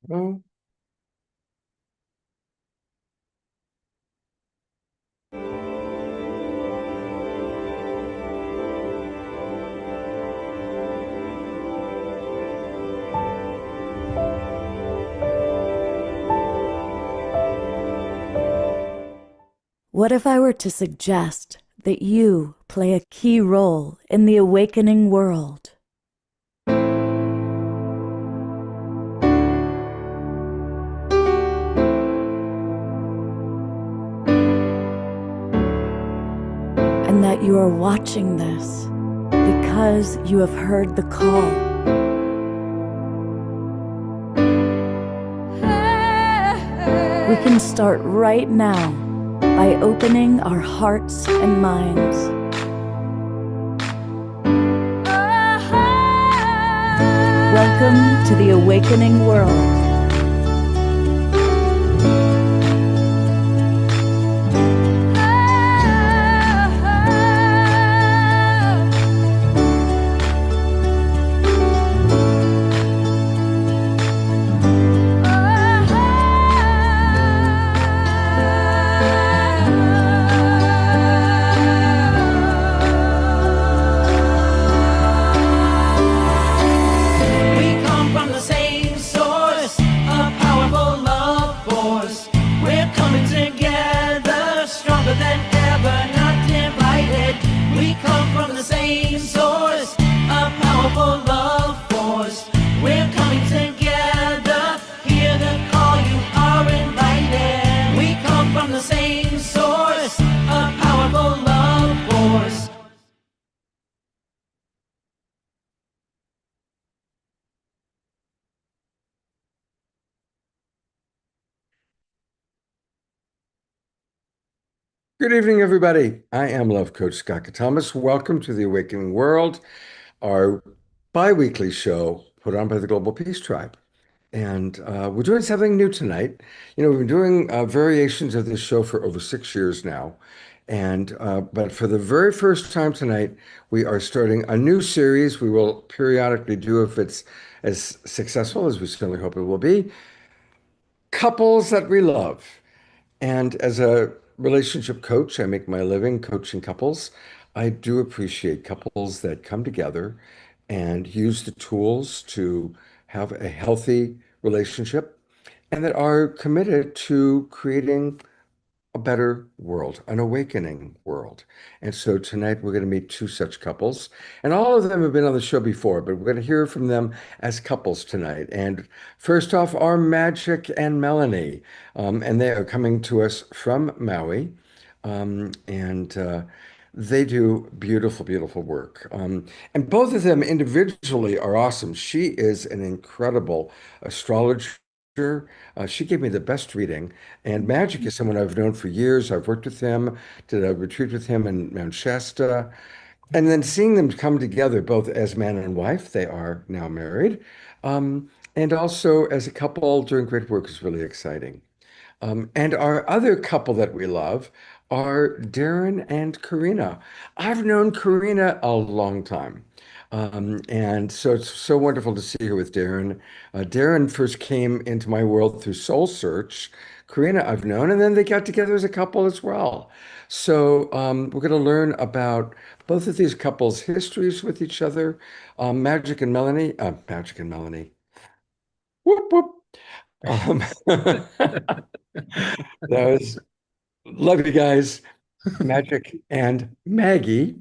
Oh, What if I were to suggest that you play a key role in the awakening world? And that you are watching this because you have heard the call. We can start right now by opening our hearts and minds. Welcome to the awakening world. We come from the same source, a powerful love force. We're coming together, stronger than ever, not divided. We come from the same source, a powerful love force. We're coming together, hear the call, you are invited. We come from the same source, a powerful love force. good evening, everybody. I am Love Coach Scott Thomas. Welcome to the Awakening World, our bi-weekly show put on by the Global Peace Tribe. And we're doing something new tonight. We've been doing variations of this show for over 6 years now. But for the very first time tonight, we are starting a new series. We will periodically do, if it's as successful as we certainly hope it will be, couples that we love. And as a relationship coach, I make my living coaching couples. I do appreciate couples that come together and use the tools to have a healthy relationship and that are committed to creating a better world, an awakening world. And so tonight we're going to meet two such couples. And all of them have been on the show before, but we're going to hear from them as couples tonight. And first off are Magic and Melanie. And they are coming to us from Maui. And they do beautiful, beautiful work. And both of them individually are awesome. She is an incredible astrologer. She gave me the best reading. And Magic is someone I've known for years. I've worked with him, did a retreat with him in Mount Shasta. And then seeing them come together, both as man and wife, they are now married, and also as a couple doing great work is really exciting. And our other couple that we love are Darren and Karina. I've known Karina a long time. And so it's so wonderful to see her with Darren. Darren first came into my world through Soul Search. Karina, I've known, and then they got together as a couple as well. So we're going to learn about both of these couples' histories with each other. Magic and Melanie. Whoop, whoop. Um, that was love you guys. Magic and Maggie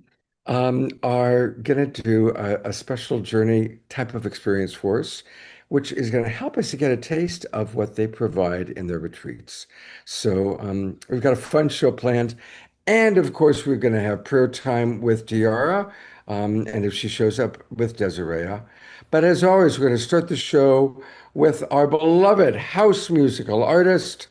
are going to do a special journey type of experience for us, which is going to help us to get a taste of what they provide in their retreats. So we've got a fun show planned. And of course, we're going to have prayer time with Diara, and if she shows up with Desiree. But as always, we're going to start the show with our beloved house musical artist,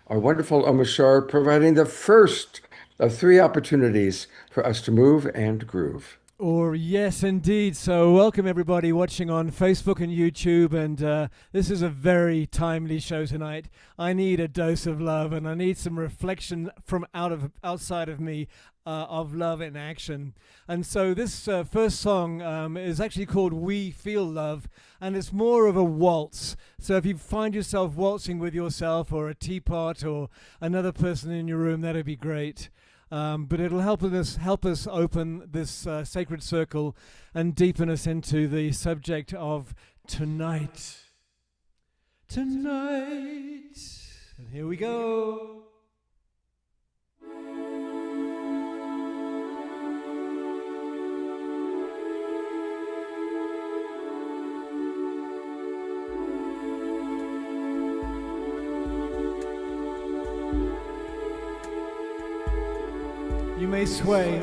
our wonderful Omashar, providing the first of three opportunities for us to move and groove. Or yes, indeed. So welcome everybody watching on Facebook and YouTube, and this is a very timely show tonight. I need a dose of love, and I need some reflection from outside of me of love in action. And so this first song is actually called "We Feel Love," and it's more of a waltz. So if you find yourself waltzing with yourself or a teapot or another person in your room, that'd be great. But it'll help us open this sacred circle and deepen us into the subject of tonight. Tonight. And here we go. You may sway.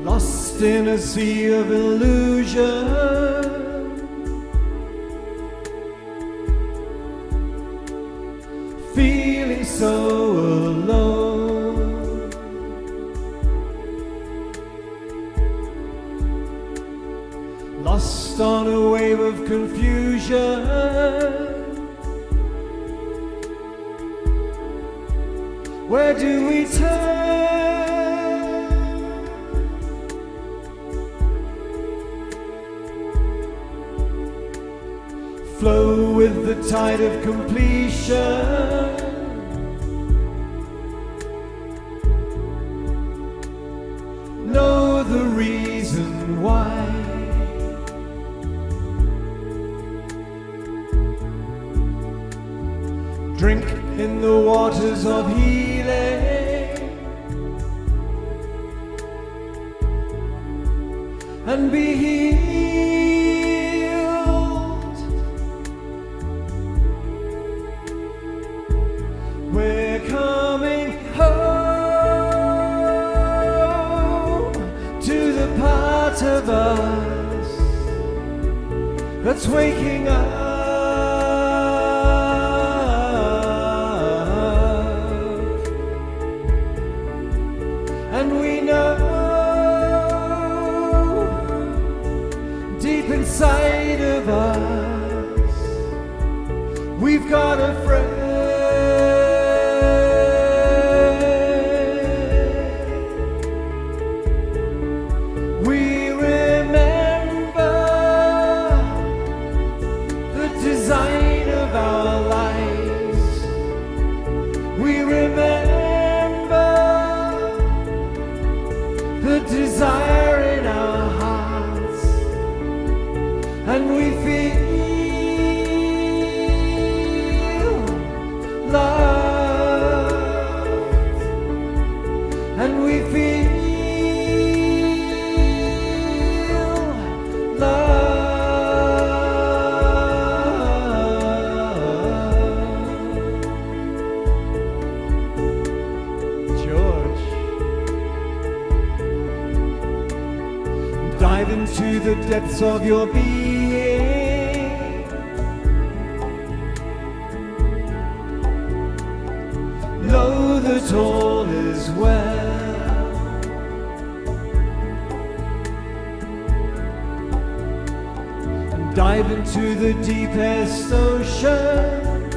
Lost in a sea of illusion, feeling so alone. Lost on a wave of confusion, where do we turn? Flow with the tide of completion. Know the reason why. Drink in the waters of healing and be healed. We're coming home to the part of us that's waking up, and we know deep inside of us we've got a friend. Desire in our hearts, and we feel love, and we feel love. George. Dive into the depths of your being. Know that all is well. And dive into the deepest ocean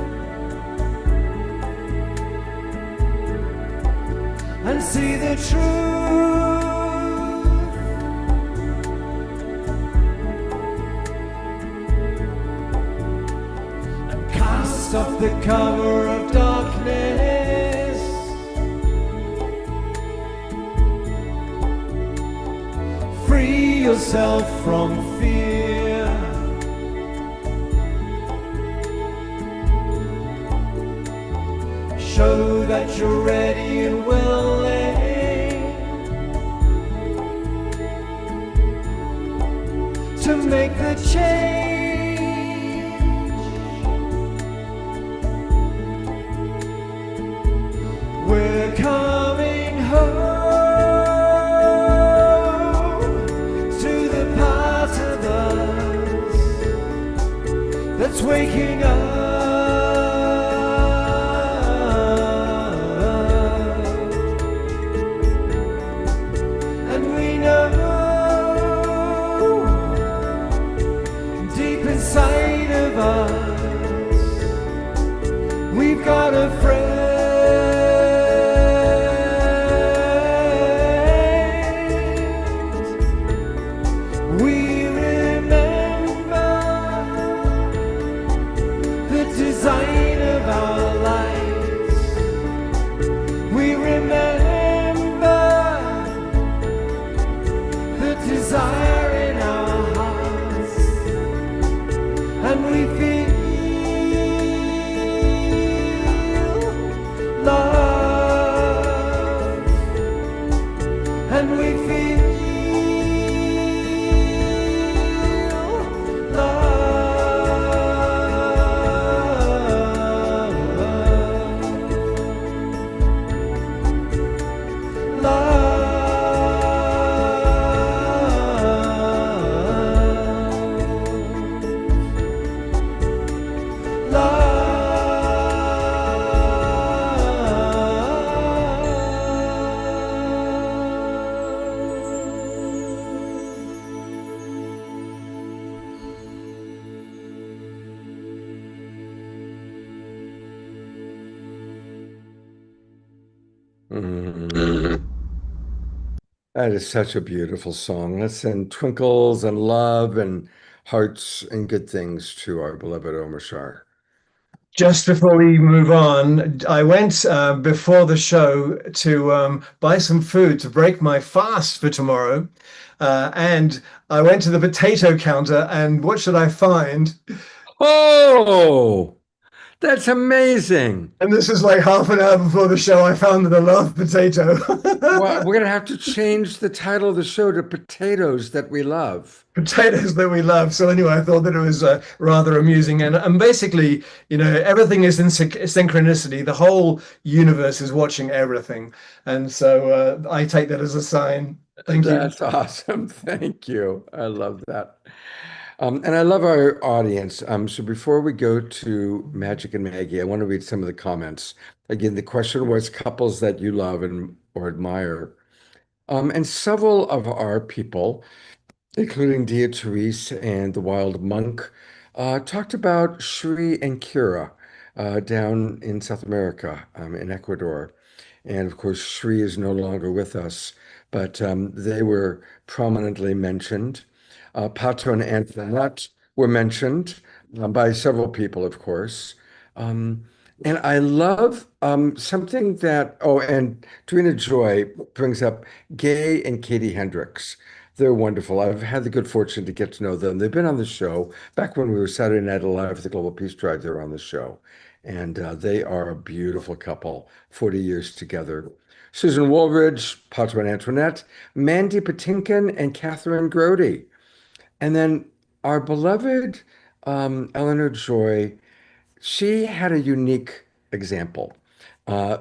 and see the truth. Off the cover of darkness, free yourself from fear. show that you're ready and willing to make the change. We're coming home to the part of us that's waking up. And we know deep inside of us we've got a friend. We remember the design of our lives. We remember the desire in our hearts, and we feel love, and we feel Mm. That is such a beautiful song. Let's send twinkles and love and hearts and good things to our beloved Omar Shar. Just before we move on, I went before the show to buy some food to break my fast for tomorrow. And I went to the potato counter, and what should I find? Oh, that's amazing. And this is like half an hour before the show. I found that I love potato. Well, we're going to have to change the title of the show to Potatoes That We Love. Potatoes that we love. So anyway, I thought that it was rather amusing, and basically, you know, everything is in synchronicity. The whole universe is watching everything, and so I take that as a sign. Thank you. That's awesome. Thank you. I love that. And I love our audience. So before we go to Magic and Maggie, I want to read some of the comments. Again, the question was couples that you love and or admire. And several of our people, including Dia Therese and the Wild Monk, talked about Shri and Kira down in South America, in Ecuador. And of course, Shri is no longer with us, but they were prominently mentioned. Pato and Antoinette were mentioned by several people, of course. And I love something that, oh, and Trina Joy brings up Gay and Katie Hendricks. They're wonderful. I've had the good fortune to get to know them. They've been on the show back when we were Saturday Night Live for the Global Peace Tribe. They were on the show. And they are a beautiful couple, 40 years together. Susan Woolridge, Pato and Antoinette, Mandy Patinkin, and Catherine Grody. And then our beloved Eleanor Joy, she had a unique example,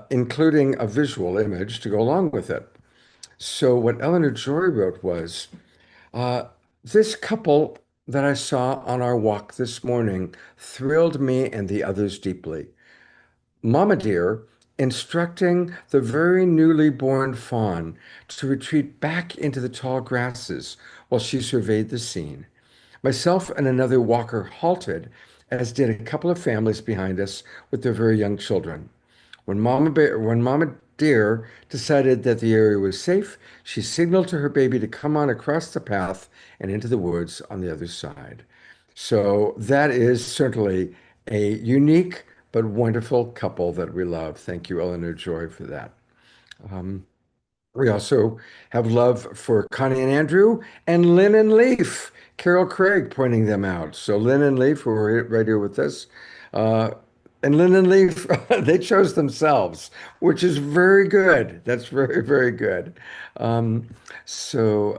including a visual image to go along with it. So what Eleanor Joy wrote was, this couple that I saw on our walk this morning thrilled me and the others deeply. Mama dear instructing the very newly born fawn to retreat back into the tall grasses while she surveyed the scene. Myself and another walker halted, as did a couple of families behind us with their very young children. When Mama Deer decided that the area was safe, she signaled to her baby to come on across the path and into the woods on the other side. So that is certainly a unique but wonderful couple that we love. Thank you, Eleanor Joy, for that. We also have love for Connie and Andrew and Lynn and Leaf. Carol Craig pointing them out. So Lynn and Leaf, who are right here with us, and Linden Leaf, they chose themselves, which is very good. That's very, very good. Um, so,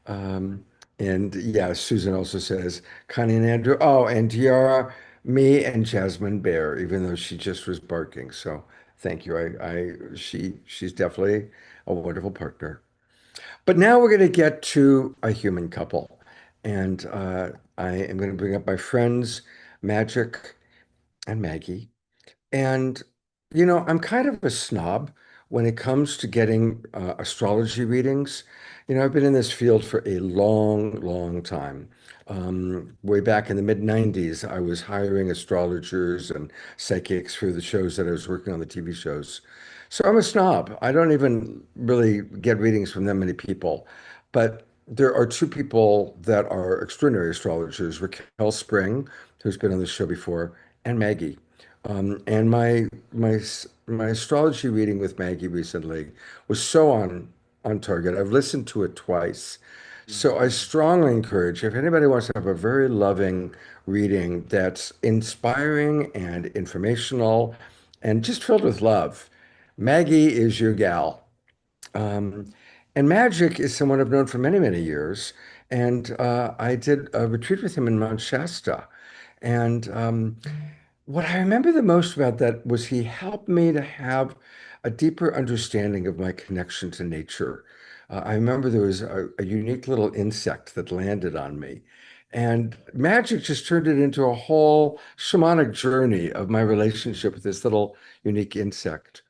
um, and yeah, Susan also says Connie and Andrew. Oh, and Tiara, me, and Jasmine Bear, even though she just was barking. So thank you. She's definitely a wonderful partner. But now we're going to get to a human couple, and I am going to bring up my friends, Magic and Maggie. And, I'm kind of a snob when it comes to getting astrology readings. I've been in this field for a long, long time. Way back in the mid 90s, I was hiring astrologers and psychics for the shows that I was working on, the TV shows. So I'm a snob. I don't even really get readings from that many people. But there are two people that are extraordinary astrologers, Raquel Spring, who's been on the show before, and Maggie. And my astrology reading with Maggie recently was so on target. I've listened to it twice. So I strongly encourage if anybody wants to have a very loving reading that's inspiring and informational and just filled with love, Maggie is your gal. Um, and Magic is someone I've known for many, many years. And I did a retreat with him in Mount Shasta. And what I remember the most about that was he helped me to have a deeper understanding of my connection to nature. I remember there was a unique little insect that landed on me, and Magic just turned it into a whole shamanic journey of my relationship with this little unique insect.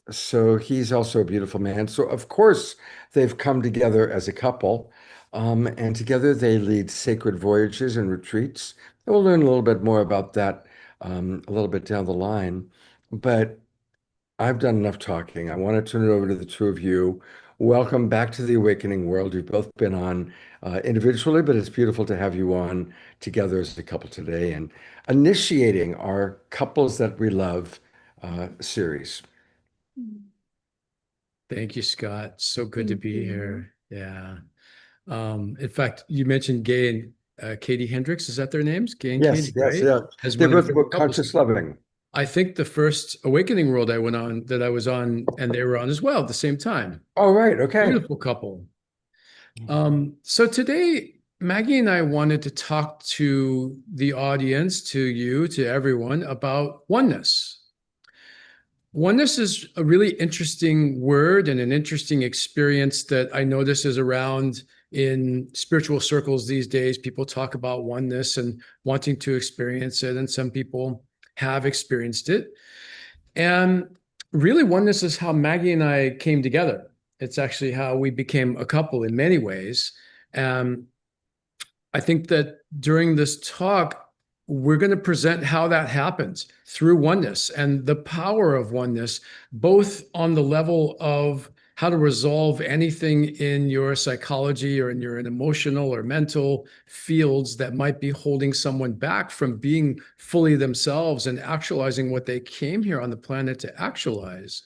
So he's also a beautiful man. So of course they've come together as a couple, and together they lead sacred voyages and retreats. And we'll learn a little bit more about that a little bit down the line. But I've done enough talking. I want to turn it over to the two of you. Welcome back to the Awakening World. You've both been on individually, but it's beautiful to have you on together as a couple today and initiating our Couples That We Love series. Thank you, Scott. So good to be here. Yeah. In fact, you mentioned Gay and Katie Hendricks. Is that their names? Gay and Yes, Katie, yes, right? yeah. As They one of both the were couples. conscious loving. I think the first Awakening World I went on that I was on and they were on as well at the same time. Oh, right. Okay. Beautiful couple. So today, Maggie and I wanted to talk to the audience, to you, to everyone about oneness. Oneness is a really interesting word and an interesting experience that I notice is around in spiritual circles these days. People talk about oneness and wanting to experience it, and some people have experienced it. And really, oneness is how Maggie and I came together. It's actually how we became a couple in many ways. I think that during this talk, we're going to present how that happens through oneness and the power of oneness, both on the level of how to resolve anything in your psychology or in your emotional or mental fields that might be holding someone back from being fully themselves and actualizing what they came here on the planet to actualize.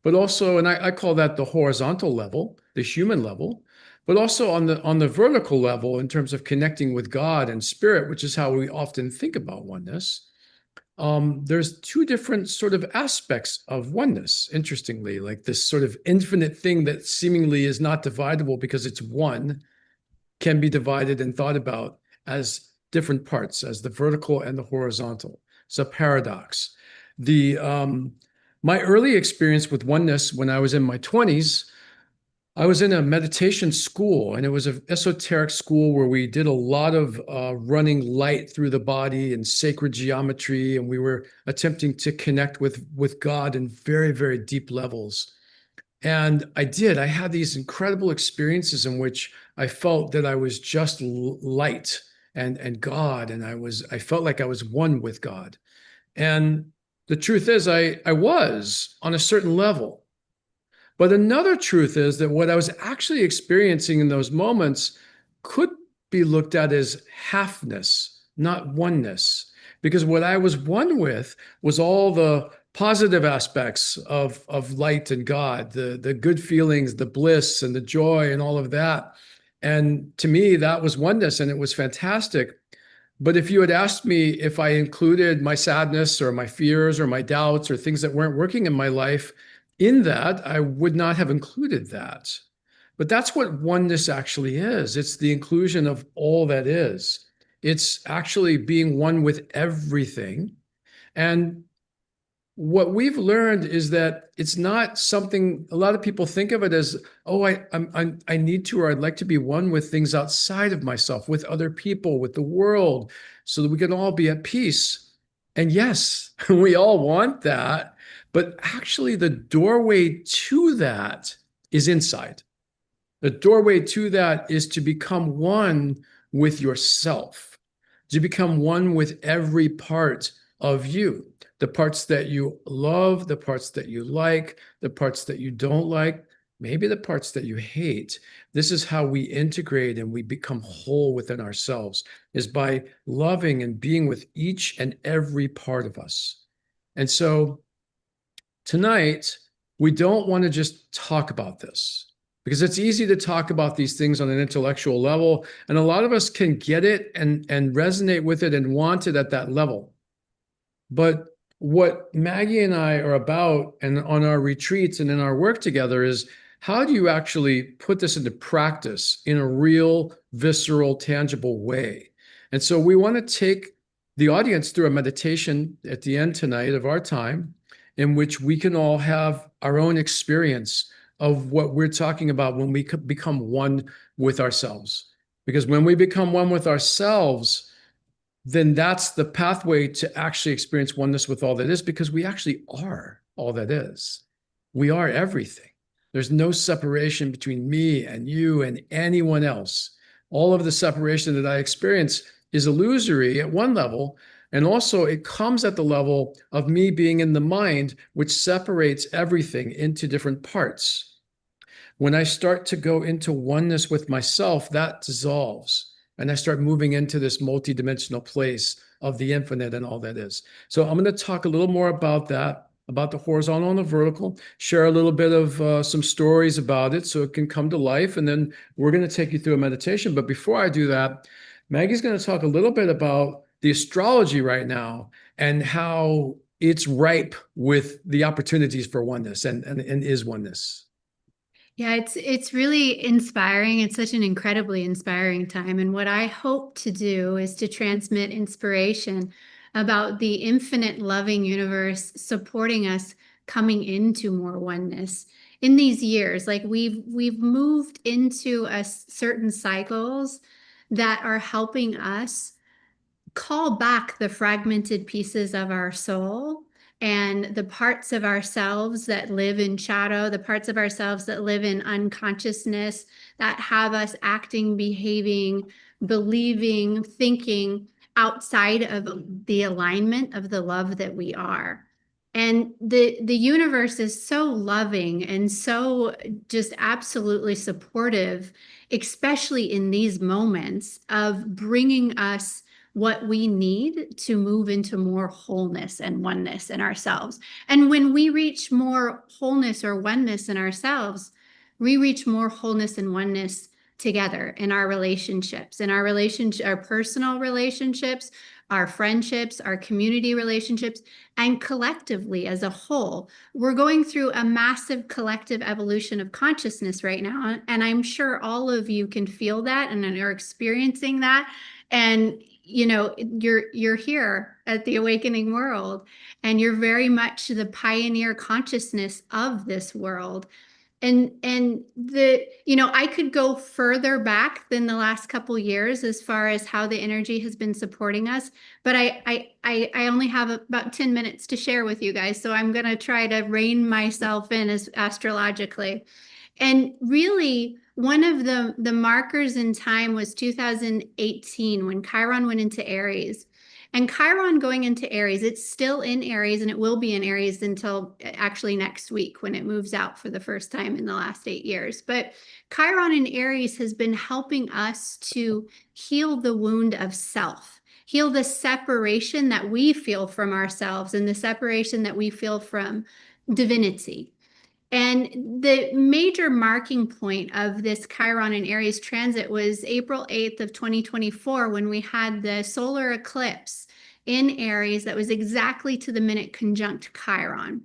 But also, and I call that the horizontal level, the human level, but also on the vertical level in terms of connecting with God and spirit, which is how we often think about oneness. There's two different sort of aspects of oneness, interestingly, like this sort of infinite thing that seemingly is not dividable because it's one, can be divided and thought about as different parts, as the vertical and the horizontal. It's a paradox. My early experience with oneness when I was in my 20s, I was in a meditation school, and it was an esoteric school where we did a lot of running light through the body and sacred geometry, and we were attempting to connect with God in very, very deep levels. And I had these incredible experiences in which I felt that I was just light and God, and I felt like I was one with God. And the truth is, I was on a certain level. But another truth is that what I was actually experiencing in those moments could be looked at as halfness, not oneness. Because what I was one with was all the positive aspects of light and God, the good feelings, the bliss and the joy and all of that. And to me, that was oneness, and it was fantastic. But if you had asked me if I included my sadness or my fears or my doubts or things that weren't working in my life in that, I would not have included that. But that's what oneness actually is. It's the inclusion of all that is. It's actually being one with everything. And what we've learned is that it's not something, a lot of people think of it as, oh, I need to, or I'd like to be one with things outside of myself, with other people, with the world, so that we can all be at peace. And yes, we all want that, but actually the doorway to that is inside. The doorway to that is to become one with yourself, to become one with every part of you. The parts that you love, the parts that you like, the parts that you don't like, maybe the parts that you hate. This is how we integrate and we become whole within ourselves, is by loving and being with each and every part of us. And so tonight, we don't want to just talk about this, because it's easy to talk about these things on an intellectual level, and a lot of us can get it and resonate with it and want it at that level. But what Maggie and I are about, and on our retreats and in our work together, is how do you actually put this into practice in a real, visceral, tangible way? And so we want to take the audience through a meditation at the end tonight of our time, in which we can all have our own experience of what we're talking about when we become one with ourselves. Because when we become one with ourselves, then that's the pathway to actually experience oneness with all that is, because we actually are all that is. We are everything. There's no separation between me and you and anyone else. All of the separation that I experience is illusory at one level, and also it comes at the level of me being in the mind, which separates everything into different parts. When I start to go into oneness with myself, that dissolves. And I start moving into this multidimensional place of the infinite and all that is. So I'm going to talk a little more about that, about the horizontal and the vertical, share a little bit of some stories about it so it can come to life. And then we're going to take you through a meditation. But before I do that, Maggie's going to talk a little bit about the astrology right now and how it's ripe with the opportunities for oneness and is oneness. Yeah, it's really inspiring. It's such an incredibly inspiring time. And what I hope to do is to transmit inspiration about the infinite loving universe supporting us coming into more oneness in these years. Like we've moved into a certain cycles that are helping us call back the fragmented pieces of our soul and the parts of ourselves that live in shadow, the parts of ourselves that live in unconsciousness, that have us acting, behaving, believing, thinking outside of the alignment of the love that we are. And the universe is so loving and so just absolutely supportive, especially in these moments of bringing us what we need to move into more wholeness and oneness in ourselves. And when we reach more wholeness or oneness in ourselves, we reach more wholeness and oneness together in our relationships, our personal relationships, our friendships, our community relationships, and collectively as a whole. We're going through a massive collective evolution of consciousness right now. And I'm sure all of you can feel that and are experiencing that. And you know, you're here at the Awakening World, and you're very much the pioneer consciousness of this world. And I could go further back than the last couple years as far as how the energy has been supporting us, but I only have about 10 minutes to share with you guys, so I'm going to try to rein myself in as astrologically. And really, one of the markers in time was 2018 when Chiron went into Aries. And Chiron going into Aries, it's still in Aries, and it will be in Aries until actually next week when it moves out for the first time in the last 8 years. But Chiron in Aries has been helping us to heal the wound of self, heal the separation that we feel from ourselves and the separation that we feel from divinity. And the major marking point of this Chiron and Aries transit was April 8th of 2024, when we had the solar eclipse in Aries that was exactly to the minute conjunct Chiron.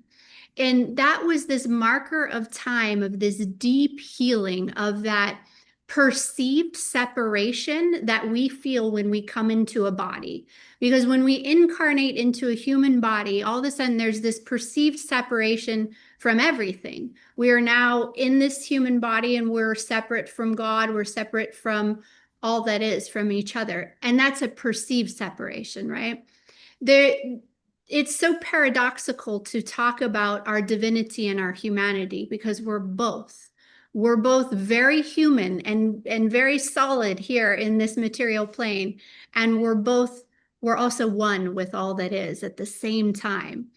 And that was this marker of time, of this deep healing of that perceived separation that we feel when we come into a body. Because when we incarnate into a human body, all of a sudden there's this perceived separation from everything. We are now in this human body and we're separate from God, we're separate from all that is, from each other. And that's a perceived separation, right? It's so paradoxical to talk about our divinity and our humanity, because we're both. We're both very human and very solid here in this material plane. And we're also one with all that is at the same time.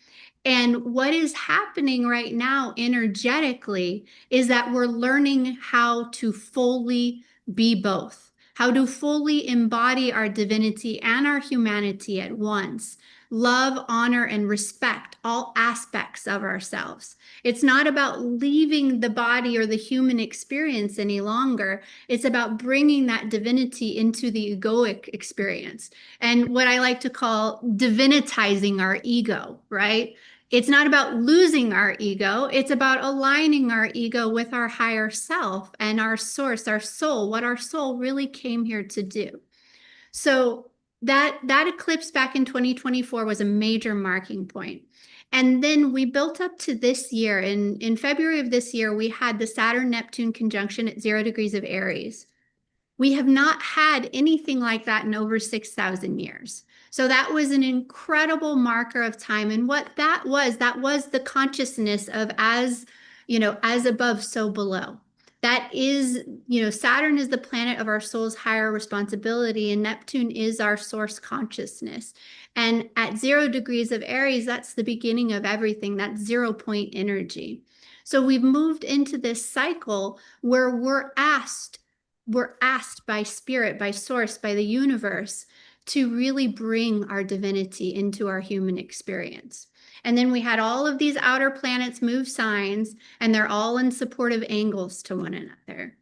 And what is happening right now energetically is that we're learning how to fully be both, how to fully embody our divinity and our humanity at once. Love, honor, and respect all aspects of ourselves. It's not about leaving the body or the human experience any longer. It's about bringing that divinity into the egoic experience, and what I like to call divinitizing our ego, right? It's not about losing our ego. It's about aligning our ego with our higher self and our source, our soul, what our soul really came here to do. So that eclipse back in 2024 was a major marking point. And then we built up to this year. In February of this year, we had the Saturn-Neptune conjunction at 0 degrees of Aries. We have not had anything like that in over 6,000 years. So that was an incredible marker of time. And what that was the consciousness of as above, so below. That is, Saturn is the planet of our soul's higher responsibility, and Neptune is our source consciousness. And at 0 degrees of Aries, that's the beginning of everything. That's 0 point energy. So we've moved into this cycle where we're asked by spirit, by source, by the universe, to really bring our divinity into our human experience. And then we had all of these outer planets move signs, and they're all in supportive angles to one another.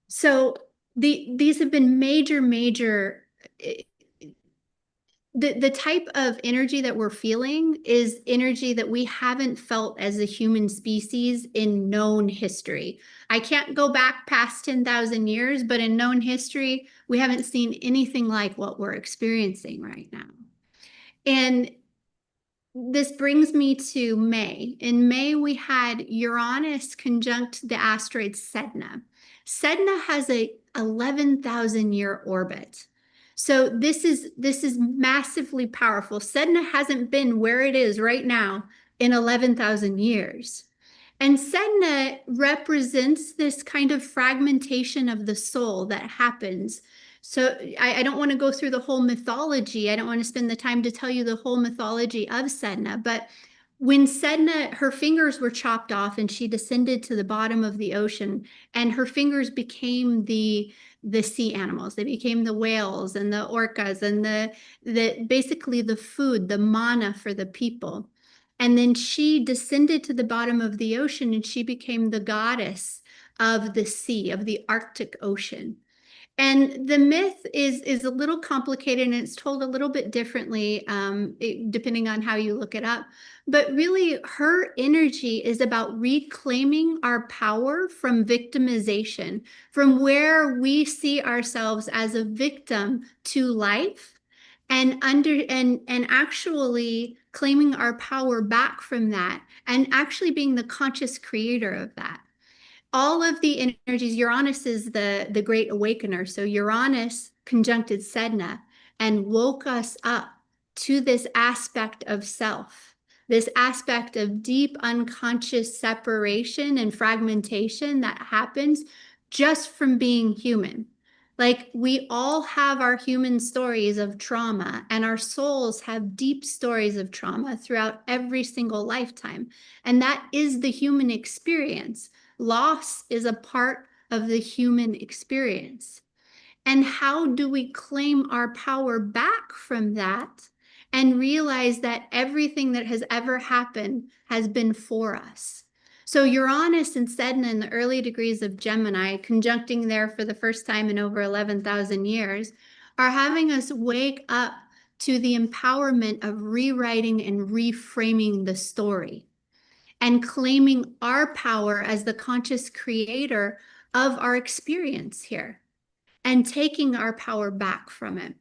So these have been major, the type of energy that we're feeling is energy that we haven't felt as a human species in known history. I can't go back past 10,000 years, but in known history, we haven't seen anything like what we're experiencing right now. And this brings me to May. In May, we had Uranus conjunct the asteroid Sedna. Sedna has a 11,000-year orbit. So this is massively powerful. Sedna hasn't been where it is right now in 11,000 years. And Sedna represents this kind of fragmentation of the soul that happens. So I don't want to go through the whole mythology. I don't want to spend the time to tell you the whole mythology of Sedna. But when Sedna, her fingers were chopped off and she descended to the bottom of the ocean, and her fingers became the sea animals. They became the whales and the orcas and the basically the food, the manna for the people. And then she descended to the bottom of the ocean, and she became the goddess of the sea, of the Arctic Ocean. And the myth is a little complicated, and it's told a little bit differently depending on how you look it up. But really, her energy is about reclaiming our power from victimization, from where we see ourselves as a victim to life, and actually claiming our power back from that, and actually being the conscious creator of that. All of the energies, Uranus is the great awakener. So Uranus conjuncted Sedna and woke us up to this aspect of self, this aspect of deep unconscious separation and fragmentation that happens just from being human. Like, we all have our human stories of trauma, and our souls have deep stories of trauma throughout every single lifetime. And that is the human experience. Loss is a part of the human experience. And how do we claim our power back from that and realize that everything that has ever happened has been for us? So Uranus and Sedna in the early degrees of Gemini, conjuncting there for the first time in over 11,000 years, are having us wake up to the empowerment of rewriting and reframing the story and claiming our power as the conscious creator of our experience here and taking our power back from it.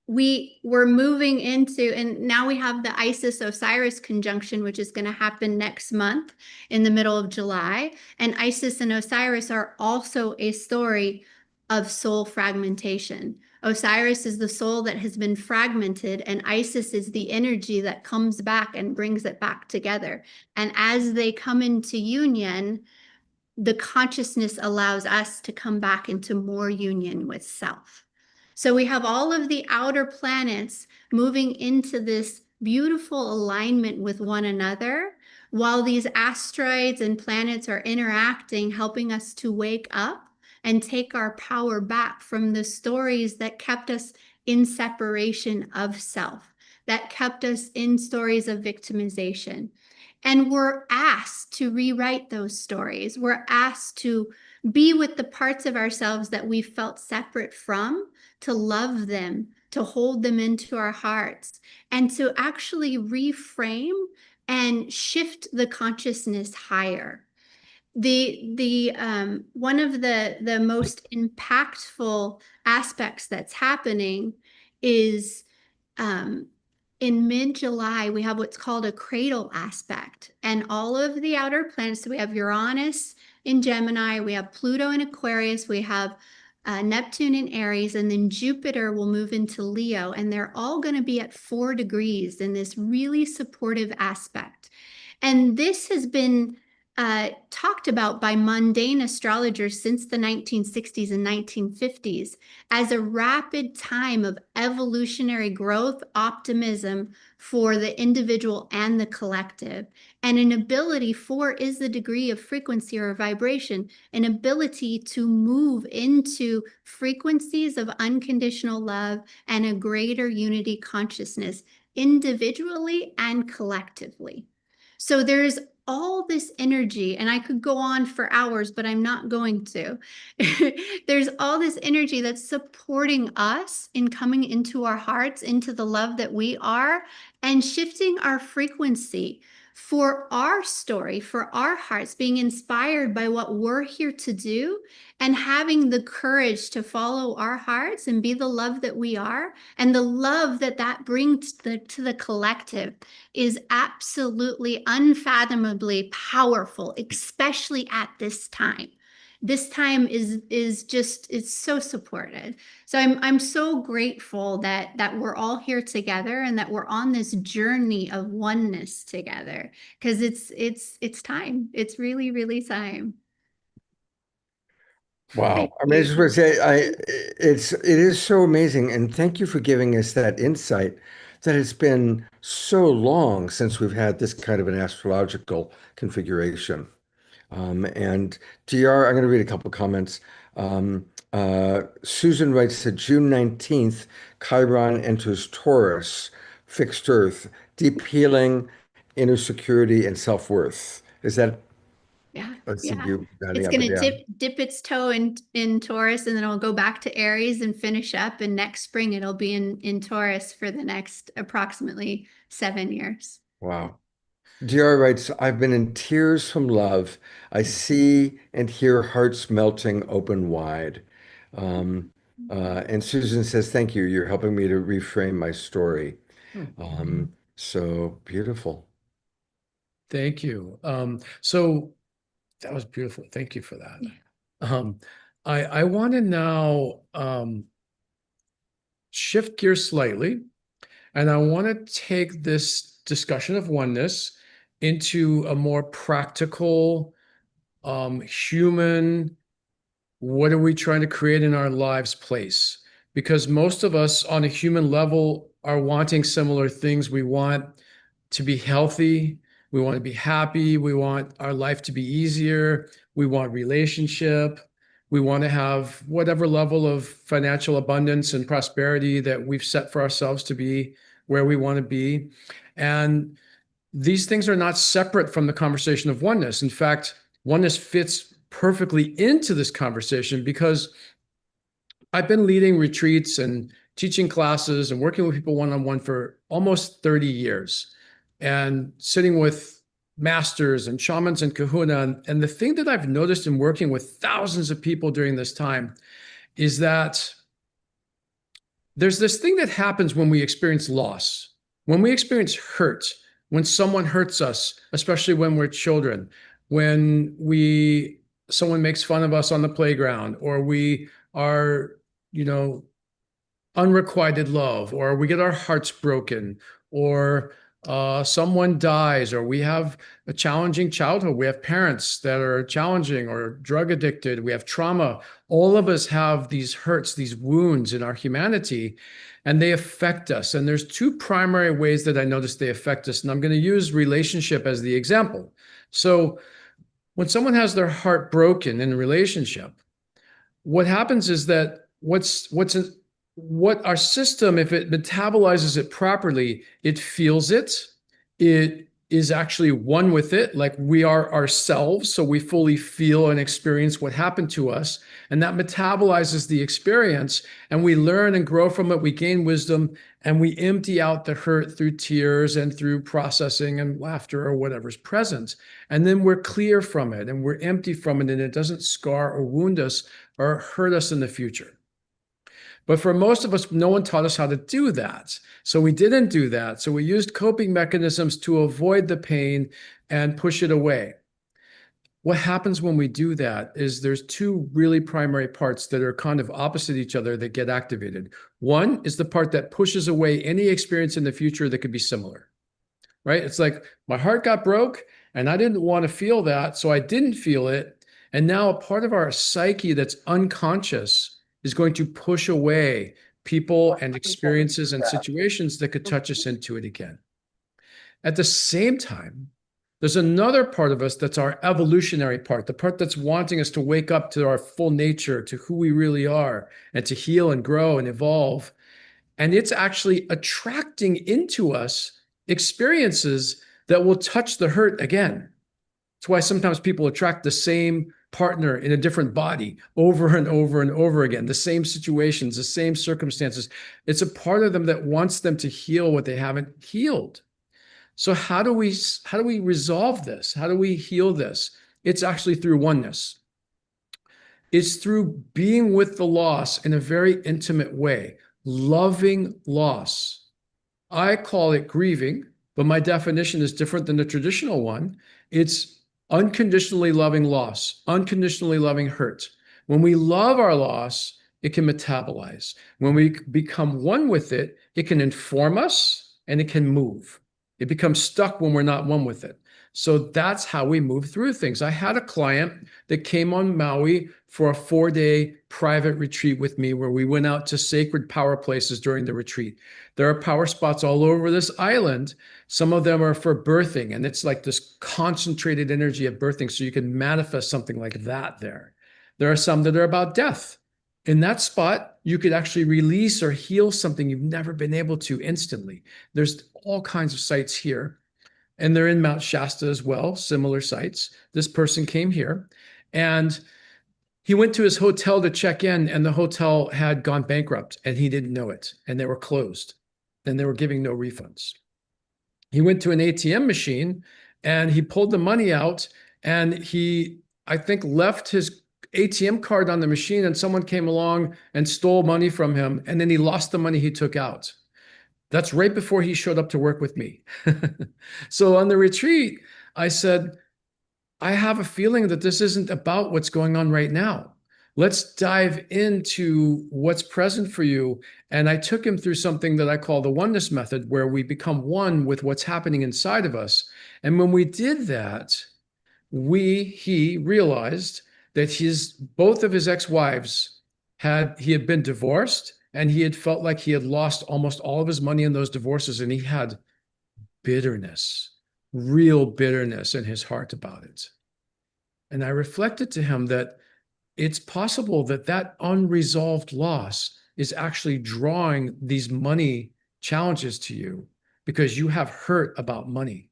We were moving into, and now we have the Isis Osiris conjunction, which is going to happen next month in the middle of July. And Isis and Osiris are also a story of soul fragmentation. Osiris is the soul that has been fragmented, and Isis is the energy that comes back and brings it back together. And as they come into union, the consciousness allows us to come back into more union with self. So we have all of the outer planets moving into this beautiful alignment with one another, while these asteroids and planets are interacting, helping us to wake up and take our power back from the stories that kept us in separation of self, that kept us in stories of victimization. And we're asked to rewrite those stories. We're asked to be with the parts of ourselves that we felt separate from, to love them, to hold them into our hearts, and to actually reframe and shift the consciousness higher. One of the most impactful aspects that's happening is in mid-July, we have what's called a cradle aspect, and all of the outer planets. So we have Uranus in Gemini, we have Pluto in Aquarius, we have Neptune in Aries, and then Jupiter will move into Leo, and they're all going to be at 4 degrees in this really supportive aspect. And this has been talked about by mundane astrologers since the 1960s and 1950s as a rapid time of evolutionary growth, optimism for the individual and the collective, and an ability, 4 is the degree of frequency or vibration, an ability to move into frequencies of unconditional love and a greater unity consciousness individually and collectively. So there's all this energy, and I could go on for hours, but I'm not going to. There's all this energy that's supporting us in coming into our hearts, into the love that we are, and shifting our frequency for our story, for our hearts, being inspired by what we're here to do, and having the courage to follow our hearts and be the love that we are. And the love that that brings to the collective is absolutely unfathomably powerful, especially at this time. This time is just, it's so supported. So I'm so grateful that we're all here together and that we're on this journey of oneness together, because it's time. It's really, really time. Wow. Thank I mean, I you. just want to say, it is so amazing, and thank you for giving us that insight that it's been so long since we've had this kind of an astrological configuration. And DR, I'm going to read a couple of comments. Susan writes that June 19th, Chiron enters Taurus, fixed Earth, deep healing, inner security, and self-worth. Is that? Yeah, I see yeah. you nodding It's up going and to down. dip its toe in Taurus, and then it'll go back to Aries and finish up. And next spring, it'll be in Taurus for the next approximately 7 years. Wow. DR writes, I've been in tears from love. I see and hear hearts melting open wide. And Susan says, thank you. You're helping me to reframe my story. So beautiful. Thank you. So that was beautiful. Thank you for that. Yeah. I want to now shift gears slightly, and I want to take this discussion of oneness into a more practical, human, what are we trying to create in our lives place? Because most of us on a human level are wanting similar things. We want to be healthy. We want to be happy. We want our life to be easier. We want relationship. We want to have whatever level of financial abundance and prosperity that we've set for ourselves to be where we want to be. And these things are not separate from the conversation of oneness. In fact, oneness fits perfectly into this conversation because I've been leading retreats and teaching classes and working with people one-on-one for almost 30 years and sitting with masters and shamans and kahuna. And the thing that I've noticed in working with thousands of people during this time is that there's this thing that happens when we experience loss, when we experience hurt, when someone hurts us, especially when we're children, when someone makes fun of us on the playground, or we are, unrequited love, or we get our hearts broken, or someone dies, or we have a challenging childhood. We have parents that are challenging or drug addicted. We have trauma. All of us have these hurts, these wounds in our humanity, and they affect us. And there's two primary ways that I notice they affect us. And I'm going to use relationship as the example. So when someone has their heart broken in a relationship, what happens is that what our system, if it metabolizes it properly, it feels it. It is actually one with it, like we are ourselves. So we fully feel and experience what happened to us. And that metabolizes the experience. And we learn and grow from it. We gain wisdom and we empty out the hurt through tears and through processing and laughter or whatever's present. And then we're clear from it and we're empty from it. And it doesn't scar or wound us or hurt us in the future. But for most of us, no one taught us how to do that. So we didn't do that. So we used coping mechanisms to avoid the pain and push it away. What happens when we do that is there's two really primary parts that are kind of opposite each other that get activated. One is the part that pushes away any experience in the future that could be similar, right? It's like my heart got broke and I didn't want to feel that, so I didn't feel it. And now a part of our psyche that's unconscious is going to push away people and experiences and situations that could touch us into it again. At the same time, there's another part of us that's our evolutionary part, the part that's wanting us to wake up to our full nature, to who we really are, and to heal and grow and evolve. And it's actually attracting into us experiences that will touch the hurt again. That's why sometimes people attract the same partner in a different body over and over and over again, the same situations, the same circumstances. It's a part of them that wants them to heal what they haven't healed. So how do we resolve this? How do we heal this? It's actually through oneness. It's through being with the loss in a very intimate way, loving loss. I call it grieving, but my definition is different than the traditional one. It's unconditionally loving loss, unconditionally loving hurt. When we love our loss, it can metabolize. When we become one with it, it can inform us and it can move. It becomes stuck when we're not one with it. So that's how we move through things. I had a client that came on Maui for a 4-day private retreat with me where we went out to sacred power places during the retreat. There are power spots all over this island. Some of them are for birthing, and it's like this concentrated energy of birthing, so you can manifest something like that there. There are some that are about death. In that spot, you could actually release or heal something you've never been able to instantly. There's all kinds of sites here. And they're in Mount Shasta as well, similar sites. This person came here and he went to his hotel to check in, and the hotel had gone bankrupt and he didn't know it. And they were closed and they were giving no refunds. He went to an ATM machine and he pulled the money out and he, I think, left his ATM card on the machine, and someone came along and stole money from him. And then he lost the money he took out. That's right before he showed up to work with me. So on the retreat, I said, I have a feeling that this isn't about what's going on right now. Let's dive into what's present for you. And I took him through something that I call the oneness method, where we become one with what's happening inside of us. And when we did that, he realized that both of his ex-wives he had been divorced, and he had felt like he had lost almost all of his money in those divorces, and he had bitterness, real bitterness in his heart about it. And I reflected to him that it's possible that that unresolved loss is actually drawing these money challenges to you because you have hurt about money.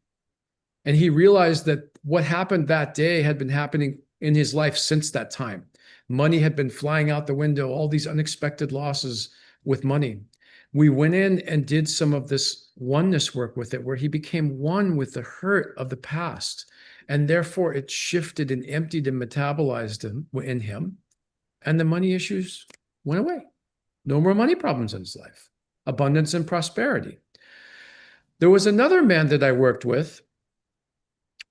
And he realized that what happened that day had been happening in his life since that time. Money had been flying out the window, all these unexpected losses with money. We went in and did some of this oneness work with it, where he became one with the hurt of the past. And therefore it shifted and emptied and metabolized in him. And the money issues went away. No more money problems in his life. Abundance and prosperity. There was another man that I worked with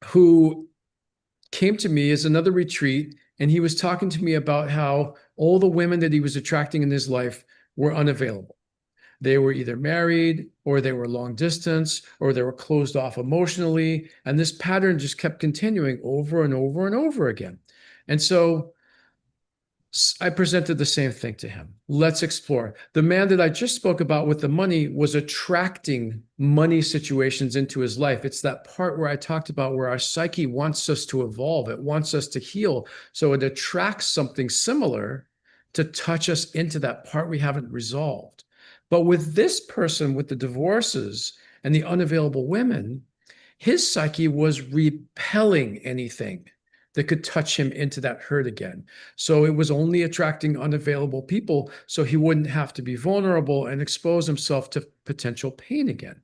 who came to me as another retreat, and he was talking to me about how all the women that he was attracting in his life were unavailable. They were either married, or they were long distance, or they were closed off emotionally. And this pattern just kept continuing over and over and over again. And so I presented the same thing to him. Let's explore. The man that I just spoke about with the money was attracting money situations into his life. It's that part where I talked about where our psyche wants us to evolve. It wants us to heal. So it attracts something similar to touch us into that part we haven't resolved. But with this person, with the divorces and the unavailable women, his psyche was repelling anything that could touch him into that hurt again. So it was only attracting unavailable people so he wouldn't have to be vulnerable and expose himself to potential pain again.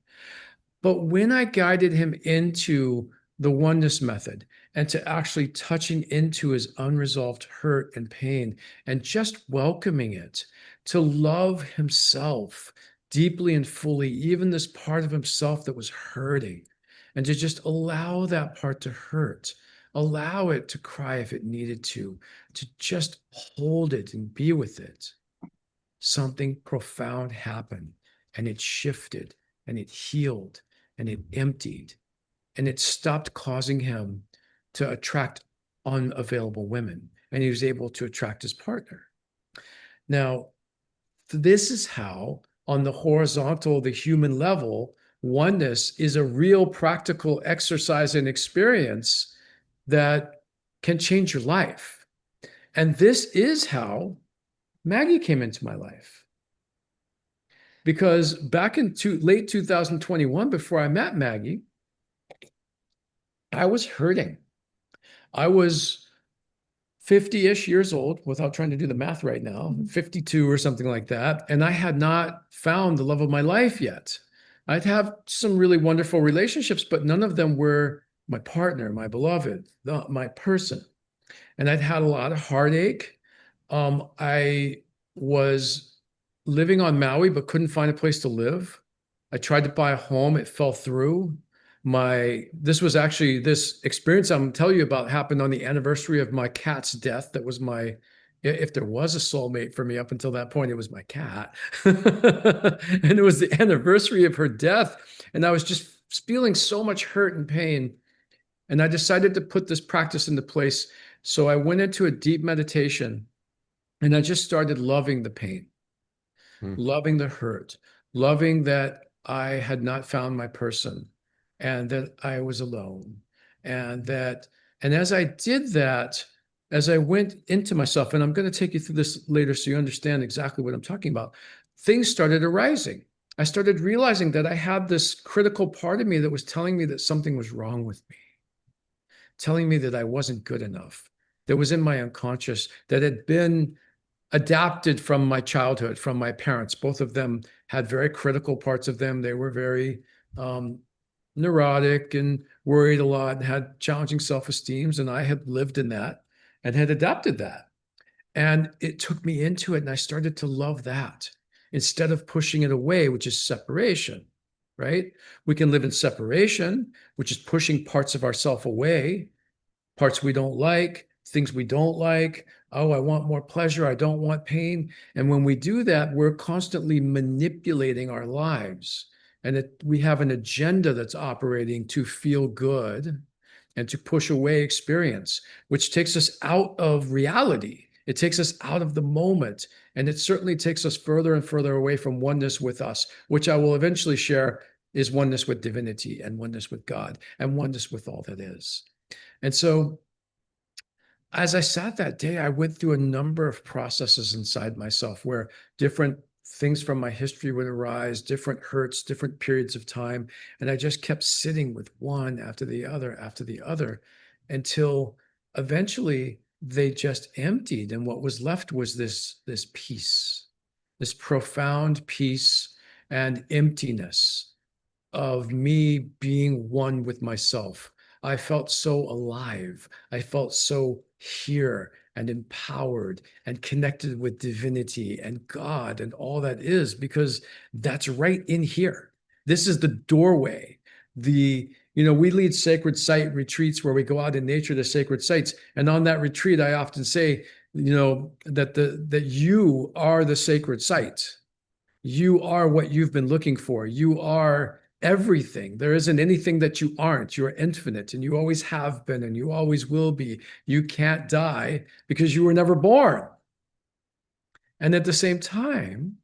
But when I guided him into the oneness method and to actually touching into his unresolved hurt and pain and just welcoming it, to love himself deeply and fully, even this part of himself that was hurting, and to just allow that part to hurt, allow it to cry if it needed to just hold it and be with it. Something profound happened, and it shifted, and it healed, and it emptied, and it stopped causing him to attract unavailable women, and he was able to attract his partner. Now, this is how, on the horizontal, the human level, oneness is a real practical exercise and experience that can change your life. And this is how Maggie came into my life. Because back in late 2021, before I met Maggie, I was hurting. I was 50-ish years old, without trying to do the math right now, 52 or something like that. And I had not found the love of my life yet. I'd have some really wonderful relationships, but none of them were my partner, my beloved, my person. And I'd had a lot of heartache. I was living on Maui, but couldn't find a place to live. I tried to buy a home. It fell through. This experience I'm telling you about happened on the anniversary of my cat's death. That was if there was a soulmate for me up until that point, it was my cat. And it was the anniversary of her death. And I was just feeling so much hurt and pain. And I decided to put this practice into place. So I went into a deep meditation, and I just started loving the pain, loving the hurt, loving that I had not found my person, and that I was alone. And as I did that, as I went into myself, and I'm going to take you through this later so you understand exactly what I'm talking about, things started arising. I started realizing that I had this critical part of me that was telling me that something was wrong with me, telling me that I wasn't good enough, that was in my unconscious, that had been adapted from my childhood, from my parents. Both of them had very critical parts of them. They were very neurotic and worried a lot and had challenging self-esteems. And I had lived in that and had adapted that. And it took me into it. And I started to love that instead of pushing it away, which is separation, right? We can live in separation, which is pushing parts of ourself away, parts we don't like, things we don't like. Oh, I want more pleasure. I don't want pain. And when we do that, we're constantly manipulating our lives. And we have an agenda that's operating to feel good and to push away experience, which takes us out of reality. It takes us out of the moment. And it certainly takes us further and further away from oneness with us, which I will eventually share is oneness with divinity and oneness with God and oneness with all that is. And so as I sat that day, I went through a number of processes inside myself where different things from my history would arise, different hurts, different periods of time. And I just kept sitting with one after the other, until eventually they just emptied. And what was left was this peace, this profound peace and emptiness of me being one with myself. I felt so alive. I felt so here and empowered and connected with divinity and God and all that is, because that's right in here. This is the doorway. We lead sacred site retreats where we go out in nature to sacred sites. And on that retreat, I often say, that you are the sacred site. You are what you've been looking for. You are everything. There isn't anything that you aren't. You're infinite, and you always have been, and you always will be. You can't die because you were never born. And at the same time,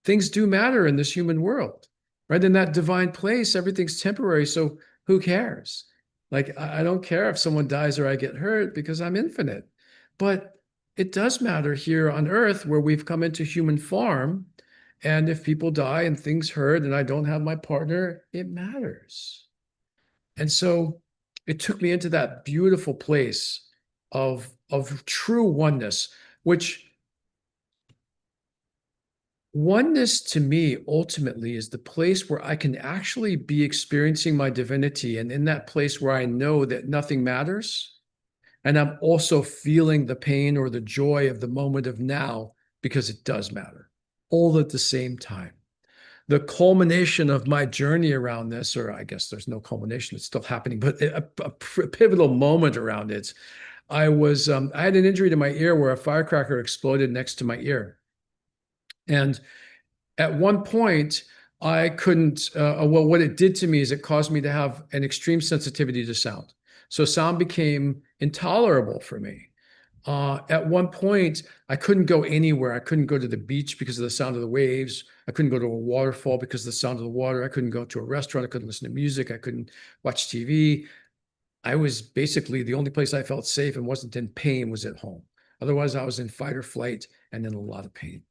things do matter in this human world, right? In that divine place, everything's temporary. So who cares? Like, I don't care if someone dies or I get hurt because I'm infinite. But it does matter here on earth where we've come into human form. And if people die and things hurt and I don't have my partner, it matters. And so it took me into that beautiful place of true oneness, which oneness to me ultimately is the place where I can actually be experiencing my divinity, and in that place where I know that nothing matters. And I'm also feeling the pain or the joy of the moment of now, because it does matter, all at the same time. The culmination of my journey around this, or I guess there's no culmination, it's still happening, but a pivotal moment around it. I had an injury to my ear where a firecracker exploded next to my ear. And at one point, I couldn't, what it did to me is it caused me to have an extreme sensitivity to sound. So sound became intolerable for me. At one point, I couldn't go anywhere. I couldn't go to the beach because of the sound of the waves. I couldn't go to a waterfall because of the sound of the water. I couldn't go to a restaurant. I couldn't listen to music. I couldn't watch TV. I was basically, the only place I felt safe and wasn't in pain was at home. Otherwise, I was in fight or flight and in a lot of pain.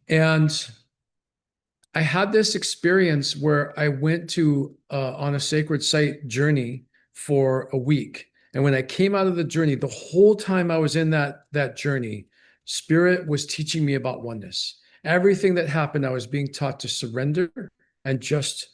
And I had this experience where I went to on a sacred site journey for a week. And when I came out of the journey, the whole time I was in that journey, Spirit was teaching me about oneness. Everything that happened, I was being taught to surrender and just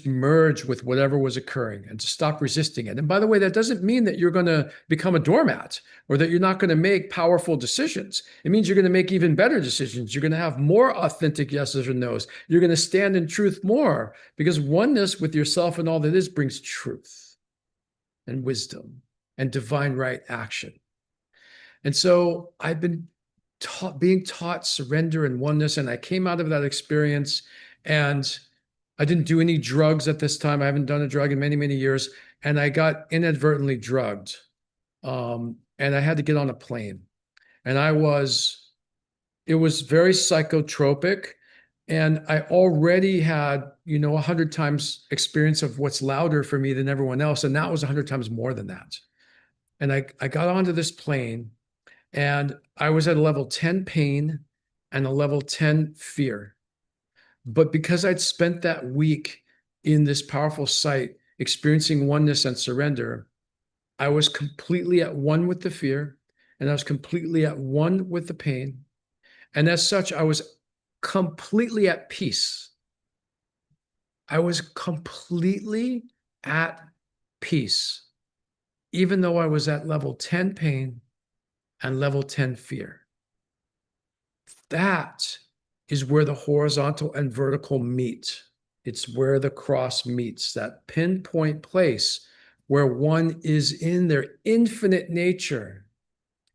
merge with whatever was occurring and to stop resisting it. And by the way, that doesn't mean that you're going to become a doormat or that you're not going to make powerful decisions. It means you're going to make even better decisions. You're going to have more authentic yeses or nos. You're going to stand in truth more, because oneness with yourself and all that is brings truth and wisdom and divine right action. And so I've been being taught surrender and oneness, and I came out of that experience, and I didn't do any drugs at this time. I haven't done a drug in many, many years, and I got inadvertently drugged. And I had to get on a plane, and it was very psychotropic. And I already had, 100 times experience of what's louder for me than everyone else. And that was 100 times more than that. And I got onto this plane, and I was at a level 10 pain and a level 10 fear. But because I'd spent that week in this powerful site, experiencing oneness and surrender, I was completely at one with the fear, and I was completely at one with the pain. And as such, I was completely at peace. I was completely at peace, even though I was at level 10 pain and level 10 fear. That is where the horizontal and vertical meet. It's where the cross meets, that pinpoint place where one is in their infinite nature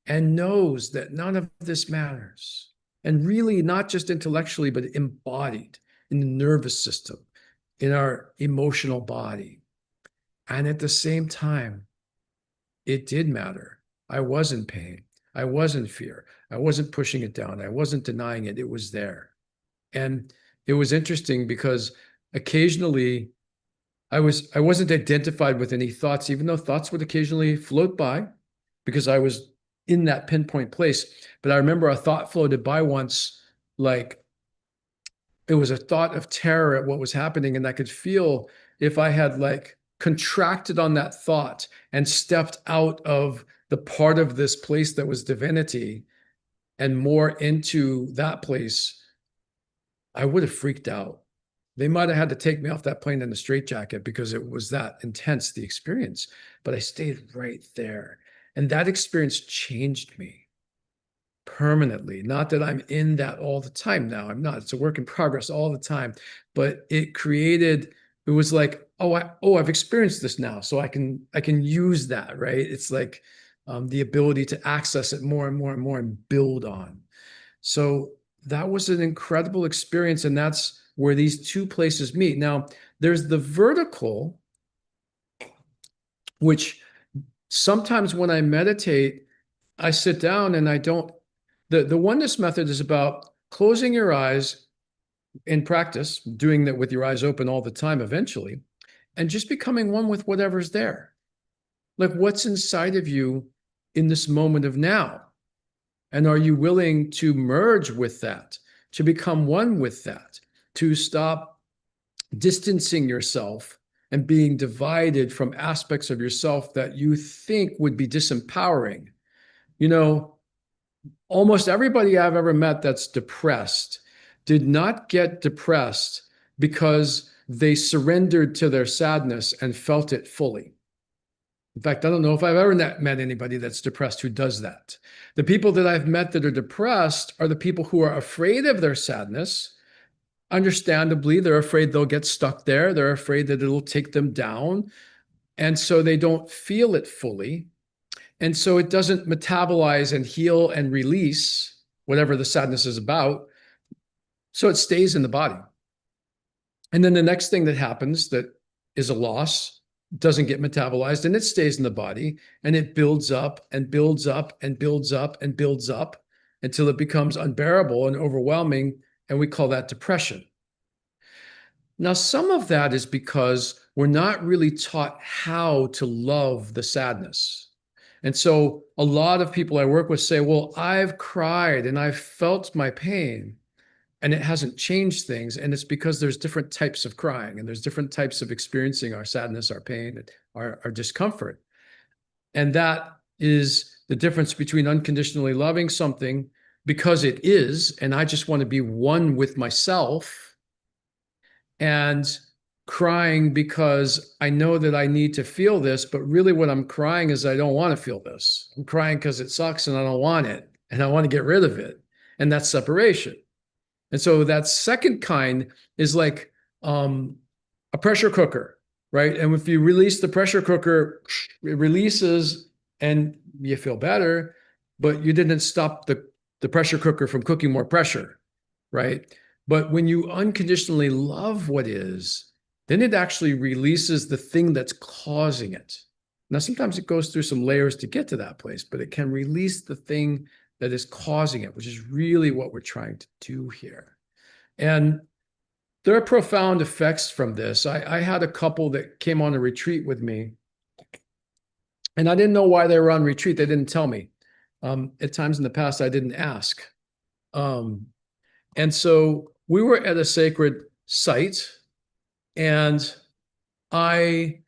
and knows that none of this matters. And really not just intellectually, but embodied in the nervous system, in our emotional body. And at the same time, it did matter. I was in pain. I was in fear. I wasn't pushing it down. I wasn't denying it. It was there. And it was interesting because occasionally I wasn't identified with any thoughts, even though thoughts would occasionally float by, because I was in that pinpoint place. But I remember a thought floated by once, like it was a thought of terror at what was happening. And I could feel if I had like contracted on that thought and stepped out of the part of this place that was divinity and more into that place, I would have freaked out. They might have had to take me off that plane in a straitjacket because it was that intense, the experience. But I stayed right there. And that experience changed me permanently. Not that I'm in that all the time now. I'm not. It's a work in progress all the time. But it was like, I've experienced this now. So I can use that, right? It's like the ability to access it more and more and more and build on. So that was an incredible experience. And that's where these two places meet. Now, there's the vertical, which sometimes when I meditate, I sit down and I don't, the oneness method is about closing your eyes in practice, doing that with your eyes open all the time eventually, and just becoming one with whatever's there. Like what's inside of you in this moment of now? And are you willing to merge with that, to become one with that, to stop distancing yourself and being divided from aspects of yourself that you think would be disempowering? You know, almost everybody I've ever met that's depressed did not get depressed because they surrendered to their sadness and felt it fully. In fact, I don't know if I've ever met anybody that's depressed who does that. The people that I've met that are depressed are the people who are afraid of their sadness. Understandably, they're afraid they'll get stuck there. They're afraid that it'll take them down. And so they don't feel it fully. And so it doesn't metabolize and heal and release whatever the sadness is about. So it stays in the body. And then the next thing that happens that is a loss doesn't get metabolized and it stays in the body and it builds up and builds up and builds up and builds up until it becomes unbearable and overwhelming. And we call that depression. Now, some of that is because we're not really taught how to love the sadness. And so a lot of people I work with say, well, I've cried and I've felt my pain and it hasn't changed things. And it's because there's different types of crying and there's different types of experiencing our sadness, our pain, our discomfort. And that is the difference between unconditionally loving something because it is, and I just want to be one with myself, and crying because I know that I need to feel this, but really what I'm crying is I don't want to feel this. I'm crying because it sucks and I don't want it and I want to get rid of it. And that's separation. And so that second kind is like a pressure cooker, right? And if you release the pressure cooker, it releases and you feel better, but you didn't stop the pressure cooker from cooking more pressure, right? But when you unconditionally love what is, then it actually releases the thing that's causing it. Now, sometimes it goes through some layers to get to that place, but it can release the thing that is causing it, which is really what we're trying to do here. And there are profound effects from this. I had a couple that came on a retreat with me, and I didn't know why they were on retreat. They didn't tell me. At times in the past, I didn't ask. And so we were at a sacred site, and I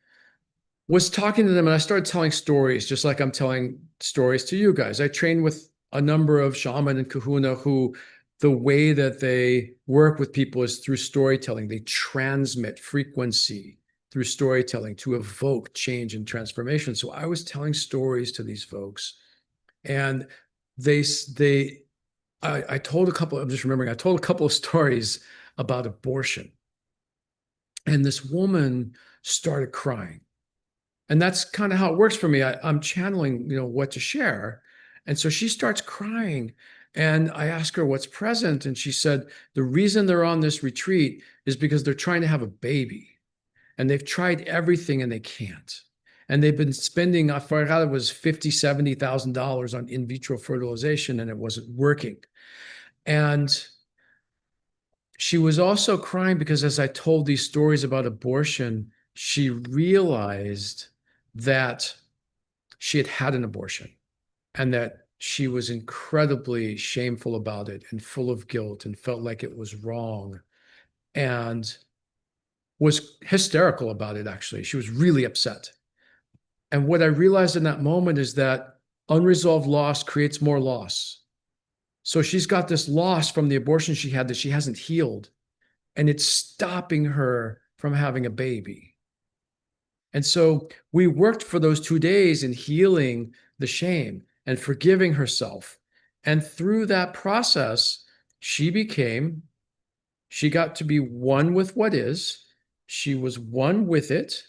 was talking to them, and I started telling stories, just like I'm telling stories to you guys. I trained with a number of shaman and kahuna who the way that they work with people is through storytelling. They transmit frequency through storytelling to evoke change and transformation. So I was telling stories to these folks, and I told a couple, I'm just remembering, I told a couple of stories about abortion. And this woman started crying. And that's kind of how it works for me. I'm channeling, what to share. And so she starts crying, and I ask her what's present. And she said, the reason they're on this retreat is because they're trying to have a baby, and they've tried everything and they can't. And they've been spending, I forgot it was $50,000, $70,000 on in vitro fertilization, and it wasn't working. And she was also crying because as I told these stories about abortion, she realized that she had had an abortion, and that she was incredibly shameful about it and full of guilt and felt like it was wrong and was hysterical about it, actually. She was really upset. And what I realized in that moment is that unresolved loss creates more loss. So she's got this loss from the abortion she had that she hasn't healed, and it's stopping her from having a baby. And so we worked for those 2 days in healing the shame and forgiving herself. And through that process, she got to be one with what is. She was one with it,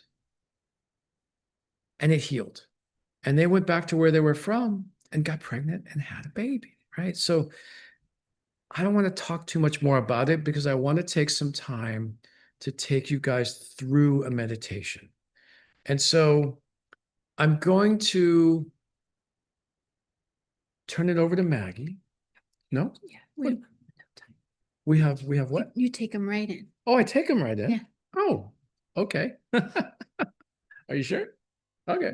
and it healed. And they went back to where they were from and got pregnant and had a baby, right? So I don't want to talk too much more about it because I want to take some time to take you guys through a meditation. And so I'm going to turn it over to Maggie. No? Yeah. What? We have what? You take them right in. Oh, I take them right in? Yeah. Oh, okay. Are you sure? Okay.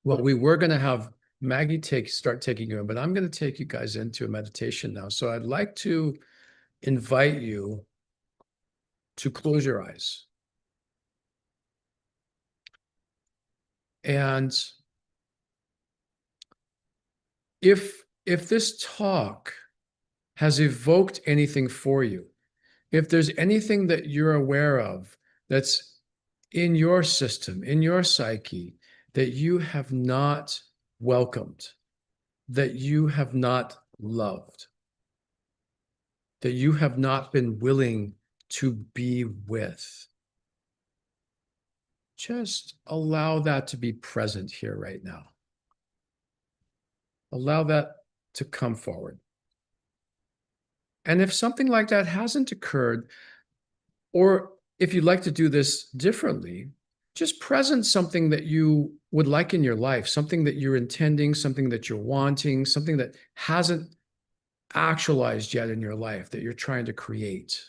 Well, we were going to have Maggie start taking you in, but I'm going to take you guys into a meditation now. So I'd like to invite you to close your eyes. And if this talk has evoked anything for you, if there's anything that you're aware of that's in your system, in your psyche, that you have not welcomed, that you have not loved, that you have not been willing to be with, just allow that to be present here right now. Allow that to come forward. And if something like that hasn't occurred, or if you'd like to do this differently, just present something that you would like in your life, something that you're intending, something that you're wanting, something that hasn't actualized yet in your life that you're trying to create.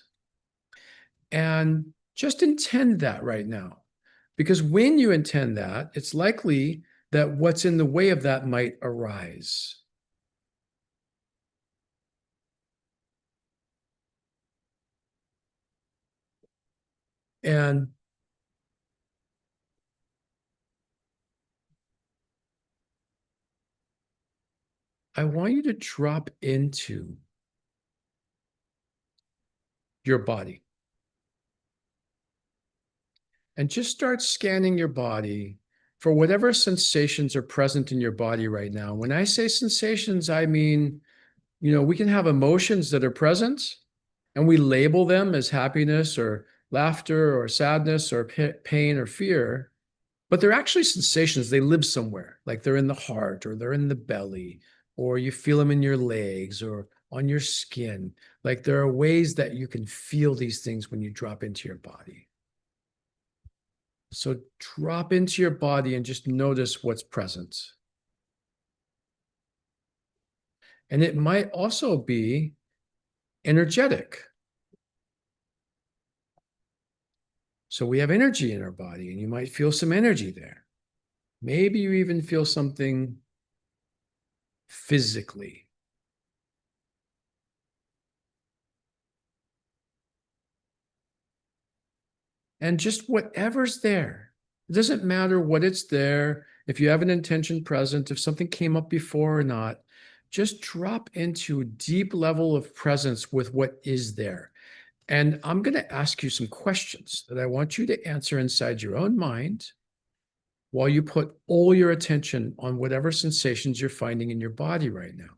And just intend that right now. Because when you intend that, it's likely that what's in the way of that might arise. And I want you to drop into your body and just start scanning your body for whatever sensations are present in your body right now. When I say sensations, I mean, we can have emotions that are present and we label them as happiness or laughter or sadness or pain or fear, but they're actually sensations. They live somewhere, like they're in the heart or they're in the belly, or you feel them in your legs or on your skin. Like there are ways that you can feel these things when you drop into your body. So drop into your body and just notice what's present. And it might also be energetic. So we have energy in our body, and you might feel some energy there. Maybe you even feel something physically. And just whatever's there. It doesn't matter what it's there. If you have an intention present, if something came up before or not, just drop into a deep level of presence with what is there. And I'm going to ask you some questions that I want you to answer inside your own mind while you put all your attention on whatever sensations you're finding in your body right now.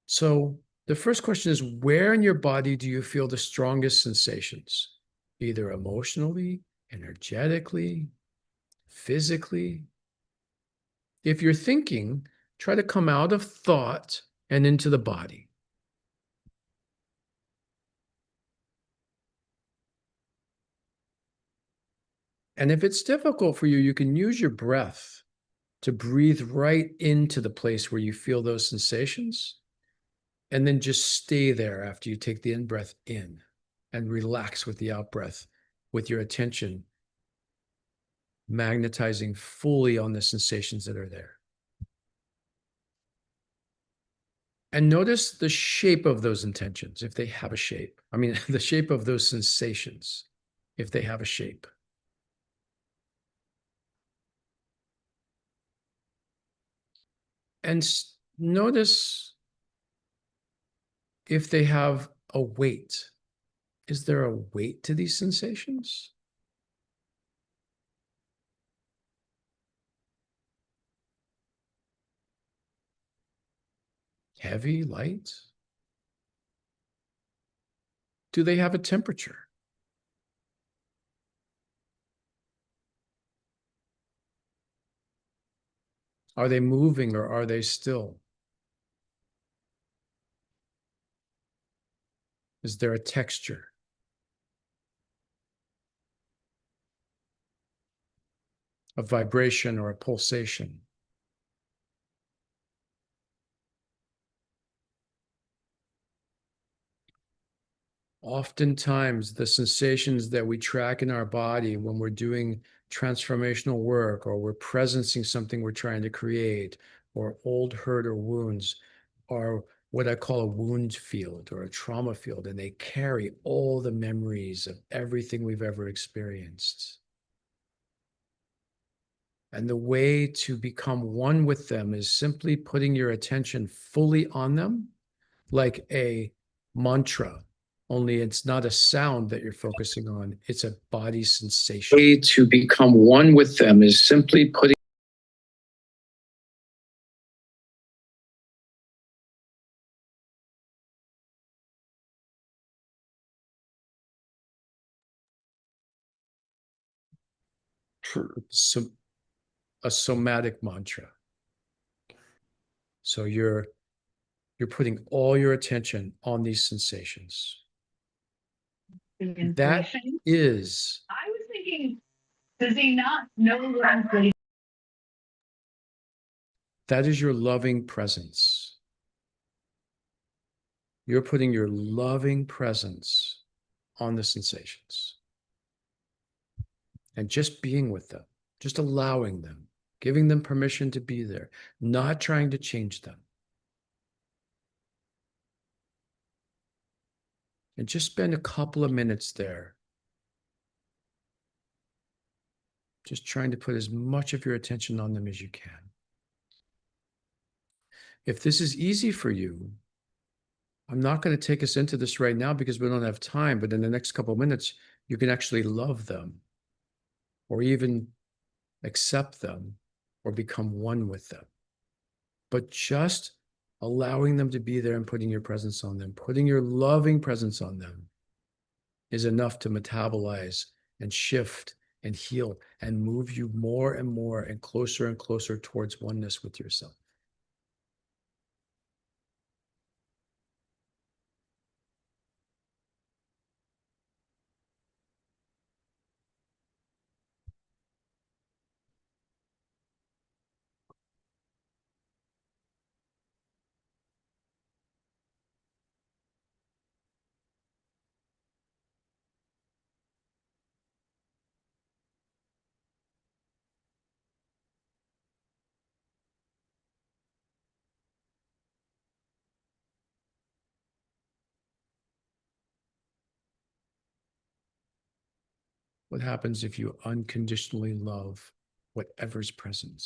So the first question is, where in your body do you feel the strongest sensations? Either emotionally, energetically, physically. If you're thinking, try to come out of thought and into the body. And if it's difficult for you, you can use your breath to breathe right into the place where you feel those sensations. And then just stay there after you take the in-breath in and relax with the out-breath with your attention magnetizing fully on the sensations that are there. And notice the shape of those intentions, if they have a shape. I mean, the shape of those sensations, if they have a shape. And notice if they have a weight. Is there a weight to these sensations? Heavy, light? Do they have a temperature? Are they moving or are they still? Is there a texture? A vibration or a pulsation? Oftentimes, the sensations that we track in our body when we're doing transformational work or we're presencing something we're trying to create, or old hurt or wounds, are what I call a wound field or a trauma field, and they carry all the memories of everything we've ever experienced. And the way to become one with them is simply putting your attention fully on them, like a mantra, only it's not a sound that you're focusing on, it's a body sensation. The way to become one with them is simply putting a somatic mantra. So you're putting all your attention on these sensations. That is, I was thinking, does he not know what he's that is your loving presence. You're putting your loving presence on the sensations and just being with them, just allowing them, giving them permission to be there, not trying to change them. And just spend a couple of minutes there, just trying to put as much of your attention on them as you can. If this is easy for you, I'm not going to take us into this right now because we don't have time, but in the next couple of minutes, you can actually love them or even accept them or become one with them. But just allowing them to be there and putting your presence on them, putting your loving presence on them is enough to metabolize and shift and heal and move you more and more and closer towards oneness with yourself. What happens if you unconditionally love whatever's present?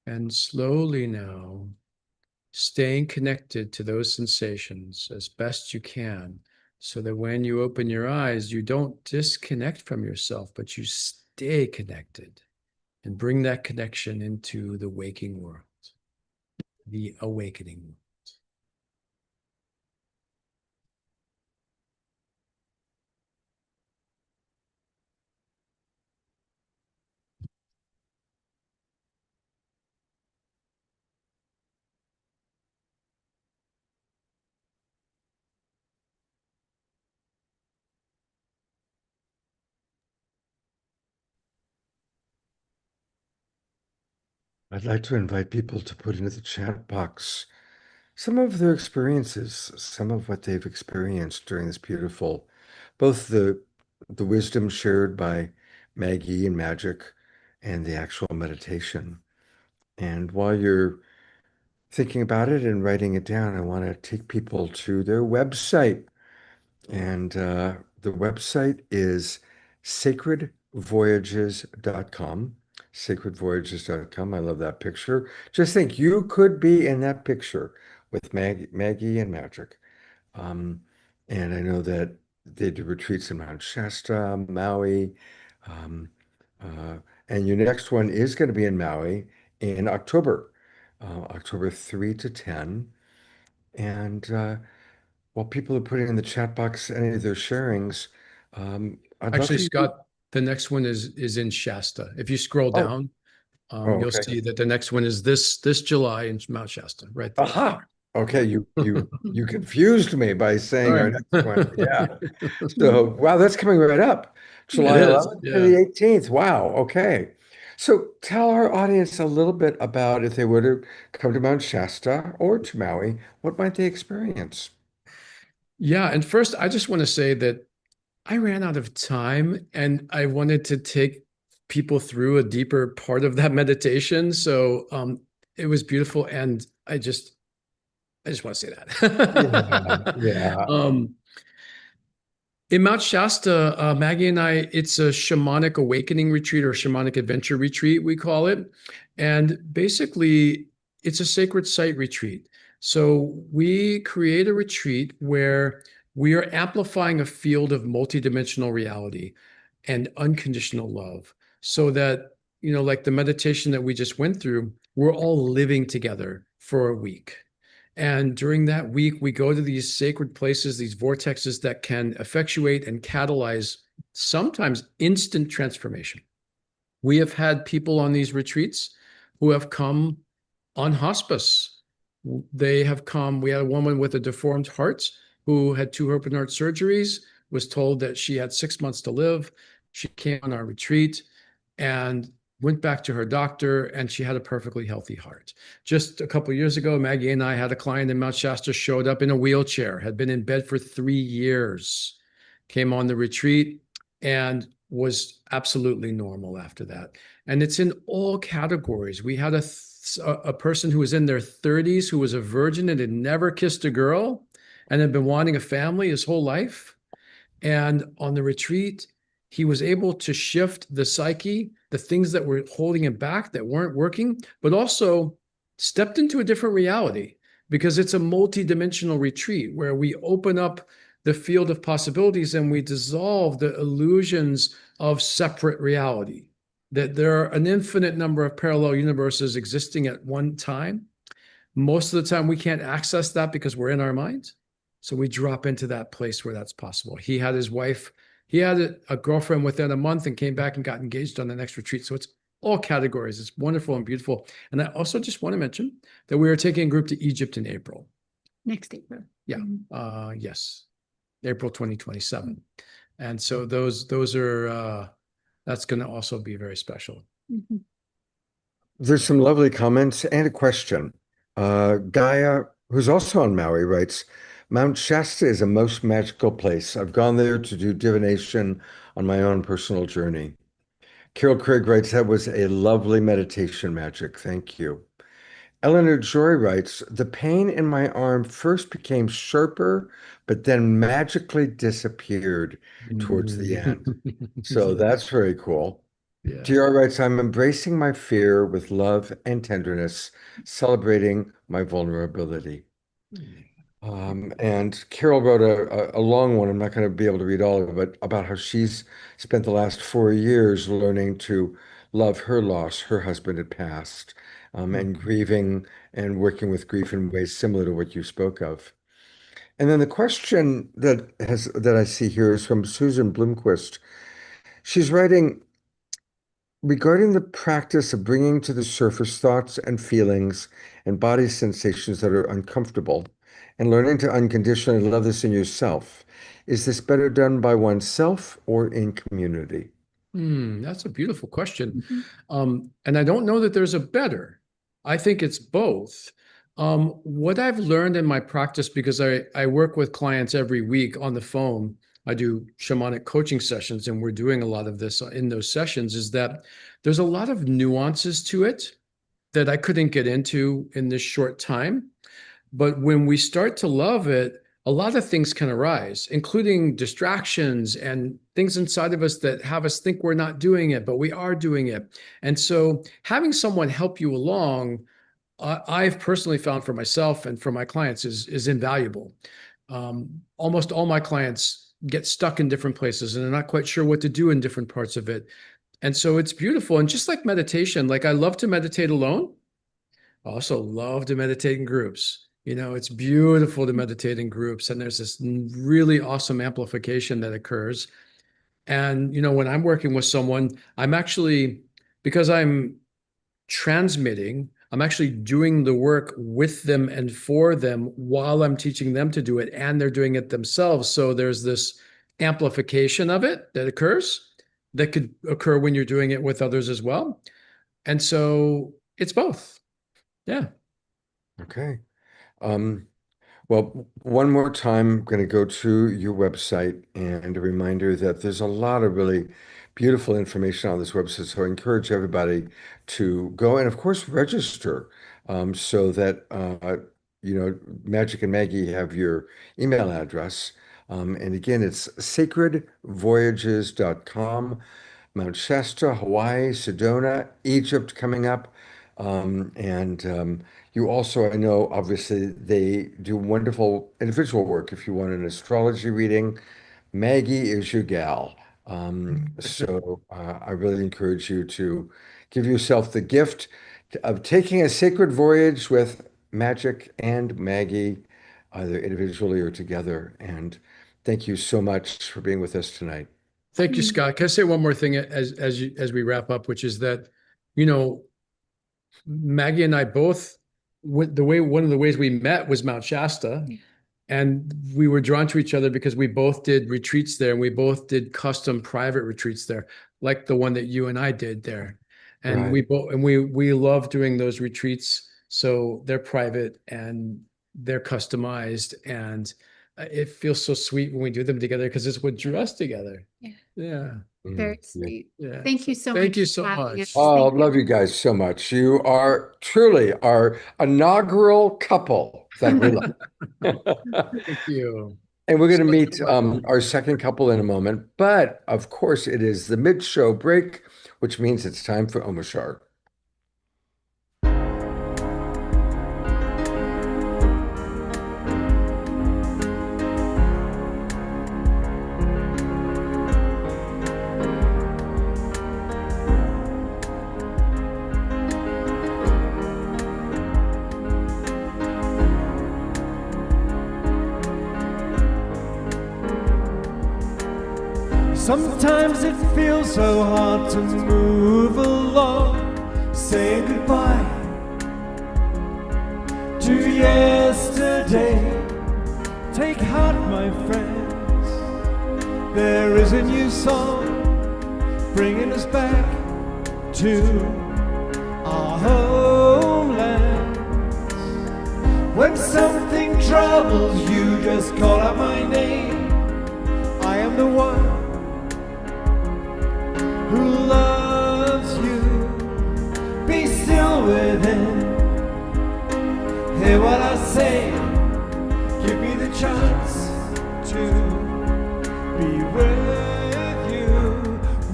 And slowly now, staying connected to those sensations as best you can, so that when you open your eyes, you don't disconnect from yourself, but you stay connected and bring that connection into the waking world, the awakening world. I'd like to invite people to put into the chat box some of their experiences, some of what they've experienced during this beautiful, both the wisdom shared by Maggie and Magic and the actual meditation. And while you're thinking about it and writing it down, I want to take people to their website. And the website is sacredvoyages.com. Sacredvoyages.com. I love that picture. Just think you could be in that picture with Maggie and Magic. Um, and I know that they do retreats in Mount Shasta, Maui. Um, uh, and your next one is going to be in Maui in October, October 3 to 10. And while people are putting in the chat box any of their sharings, I'd love Actually, for you. Scott, the next one is in Shasta. If you scroll Oh, down, oh, you'll okay. see that the next one is this July in Mount Shasta, right there. Aha. Okay, you confused me by saying our Right. next one. Yeah. So wow, that's coming right up. July It is, 11th to yeah. the 18th. Wow. Okay. So tell our audience a little bit about if they were to come to Mount Shasta or to Maui, what might they experience? Yeah, and first, I just want to say that I ran out of time and I wanted to take people through a deeper part of that meditation. So it was beautiful, and I just want to say that. Yeah. In Mount Shasta, Maggie and I, it's a shamanic awakening retreat or shamanic adventure retreat, we call it. And basically, it's a sacred site retreat. So we create a retreat where we are amplifying a field of multidimensional reality and unconditional love so that, like the meditation that we just went through, we're all living together for a week. And during that week, we go to these sacred places, these vortexes that can effectuate and catalyze sometimes instant transformation. We have had people on these retreats who have come on hospice. They have come, we had a woman with a deformed heart who had 2 open heart surgeries, was told that she had 6 months to live. She came on our retreat and went back to her doctor, and she had a perfectly healthy heart. Just a couple of years ago, Maggie and I had a client in Mount Shasta, showed up in a wheelchair, had been in bed for 3 years, came on the retreat, and was absolutely normal after that. And it's in all categories. We had a person who was in their 30s who was a virgin and had never kissed a girl and had been wanting a family his whole life. And on the retreat, he was able to shift the psyche, the things that were holding him back, that weren't working, but also stepped into a different reality because it's a multi-dimensional retreat where we open up the field of possibilities and we dissolve the illusions of separate reality, that there are an infinite number of parallel universes existing at one time. Most of the time we can't access that because we're in our minds. So we drop into that place where that's possible. He had his wife, he had a girlfriend within a month and came back and got engaged on the next retreat. So it's all categories. It's wonderful and beautiful. And I also just want to mention that we are taking a group to Egypt in April. Next April. Yeah. Yes. April 2027. And so those are that's going to also be very special. Mhm. There's some lovely comments and a question. Gaia, who's also on Maui, writes, Mount Shasta is a most magical place. I've gone there to do divination on my own personal journey. Carol Craig writes, that was a lovely meditation, Magic. Thank you. Eleanor Joy writes, the pain in my arm first became sharper, but then magically disappeared towards the end. So that's very cool. Yeah. TR writes, I'm embracing my fear with love and tenderness, celebrating my vulnerability. And Carol wrote a long one. I'm not going to be able to read all of it, but about how she's spent the last 4 years learning to love her loss. Her husband had passed, and grieving and working with grief in ways similar to what you spoke of. And then the question that I see here is from Susan Bloomquist. She's writing, regarding the practice of bringing to the surface thoughts and feelings and body sensations that are uncomfortable and learning to unconditionally love this in yourself, is this better done by oneself or in community? That's a beautiful question. And I don't know that there's a better. I think it's both. What I've learned in my practice, because I work with clients every week on the phone, I do shamanic coaching sessions, and we're doing a lot of this in those sessions, is that there's a lot of nuances to it that I couldn't get into in this short time. But when we start to love it, a lot of things can arise, including distractions and things inside of us that have us think we're not doing it, but we are doing it. And so having someone help you along, I've personally found for myself and for my clients is invaluable. Almost all my clients get stuck in different places and they're not quite sure what to do in different parts of it. And so it's beautiful. And just like meditation, like I love to meditate alone. I also love to meditate in groups. You know, it's beautiful to meditate in groups, and there's this really awesome amplification that occurs. And, you know, when I'm working with someone, I'm actually, because I'm transmitting, I'm actually doing the work with them and for them while I'm teaching them to do it, and they're doing it themselves. So there's this amplification of it that occurs that could occur when you're doing it with others as well. And so it's both. Yeah. Okay. Well, one more time, I'm going to go to your website, and a reminder that there's a lot of really beautiful information on this website. So I encourage everybody to go and, of course, register so that, you know, Magic and Maggie have your email address. And again, it's sacredvoyages.com, Mount Shasta, Hawaii, Sedona, Egypt coming up. You also, I know, obviously, they do wonderful individual work. If you want an astrology reading, Maggie is your gal. I really encourage you to give yourself the gift of taking a sacred voyage with Magic and Maggie, either individually or together. And thank you so much for being with us tonight. Thank you, Scott. Can I say one more thing as we wrap up, which is that, you know, Maggie and I both, one of the ways we met was Mount Shasta, and we were drawn to each other because we both did retreats there, and we both did custom private retreats there, like the one that you and I did there. And Right. we love doing those retreats. So they're private and they're customized, and it feels so sweet when we do them together because it's what drew us together. Yeah. Yeah. Very Yeah. sweet. Yeah. Thank you so much. Thank you so for having much. us. Oh, Thank you. love you guys so much. You are truly our inaugural couple that we love. Thank you. And we're going to So meet much fun. our second couple in a moment. But of course, it is the mid-show break, which means it's time for Omashar. Sometimes it feels so hard to move along, saying goodbye to yesterday. Take heart, my friends, there is a new song bringing us back to our homeland. When something troubles you, just call out my name. I am the one who loves you. Be still within. Hear what I say. Give me the chance to be with you.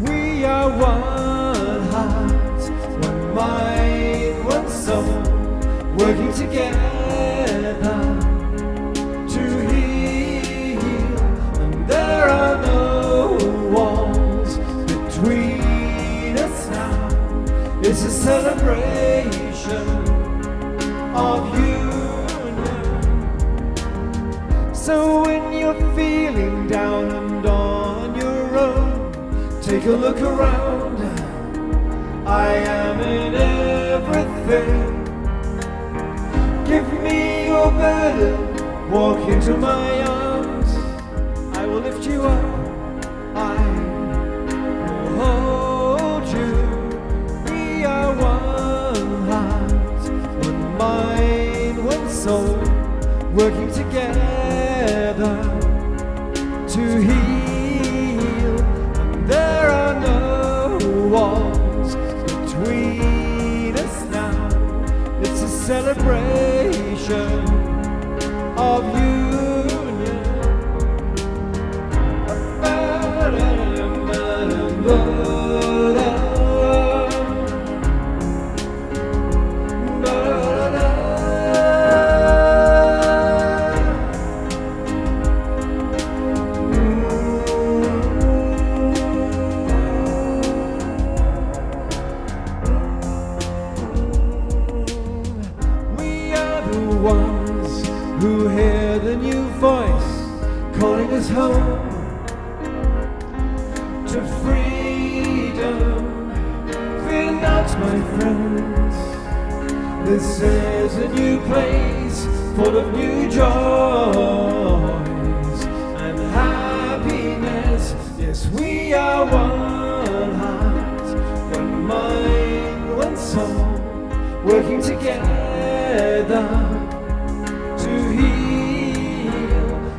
We are one heart, one mind, one soul, working together to heal. And there are no walls between us now. It's a celebration of union. So when you're feeling down and on your own, take a look around. I am in everything. Give me your burden, walk into my arms. I will lift you up. I hold you. We are one heart, soul, working together to heal. And there are no walls between us now. It's a celebration of union. We are the ones who hear the new voice calling us home to freedom. Fear not, my friends, this is a new place full of new joys and happiness. Yes, we are one heart, one mind, one soul, working together to heal.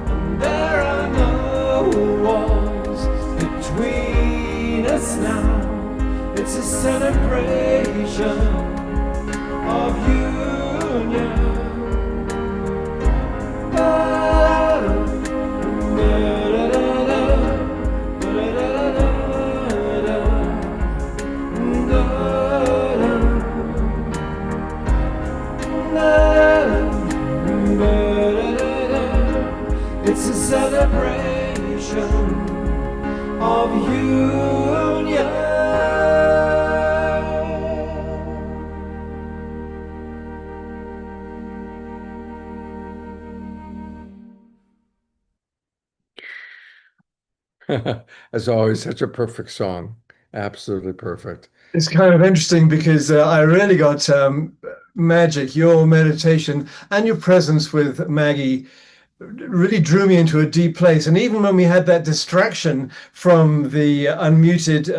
And there are no walls between us now. It's a celebration of union. It's a celebration of union. As always, such a perfect song. Absolutely perfect. It's kind of interesting because I really got magic, your meditation and your presence with Maggie really drew me into a deep place. And even when we had that distraction from the unmuted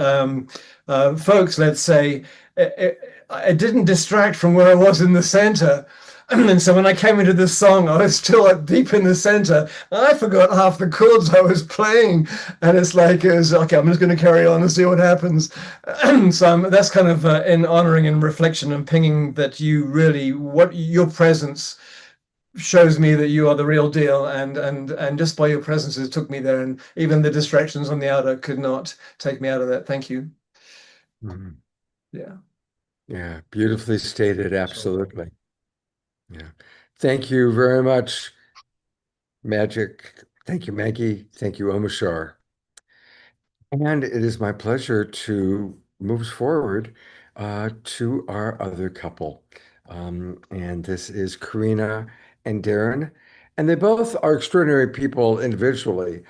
folks, let's say, it didn't distract from where I was in the center. And so when I came into this song, I was still deep in the center. I forgot half the chords I was playing. And it was okay, I'm just going to carry on and see what happens. So that's kind of in honoring and reflection and pinging that you really, what your presence shows me that you are the real deal, and just by your presence it took me there, and even the distractions on the outer could not take me out of that. Thank you. Mhm. Yeah. Yeah, beautifully stated. Absolutely. Yeah. Thank you very much, Magic. Thank you, Maggie. Thank you, Omashar. And it is my pleasure to move forward to our other couple. And this is Karina and Darren. And they both are extraordinary people individually.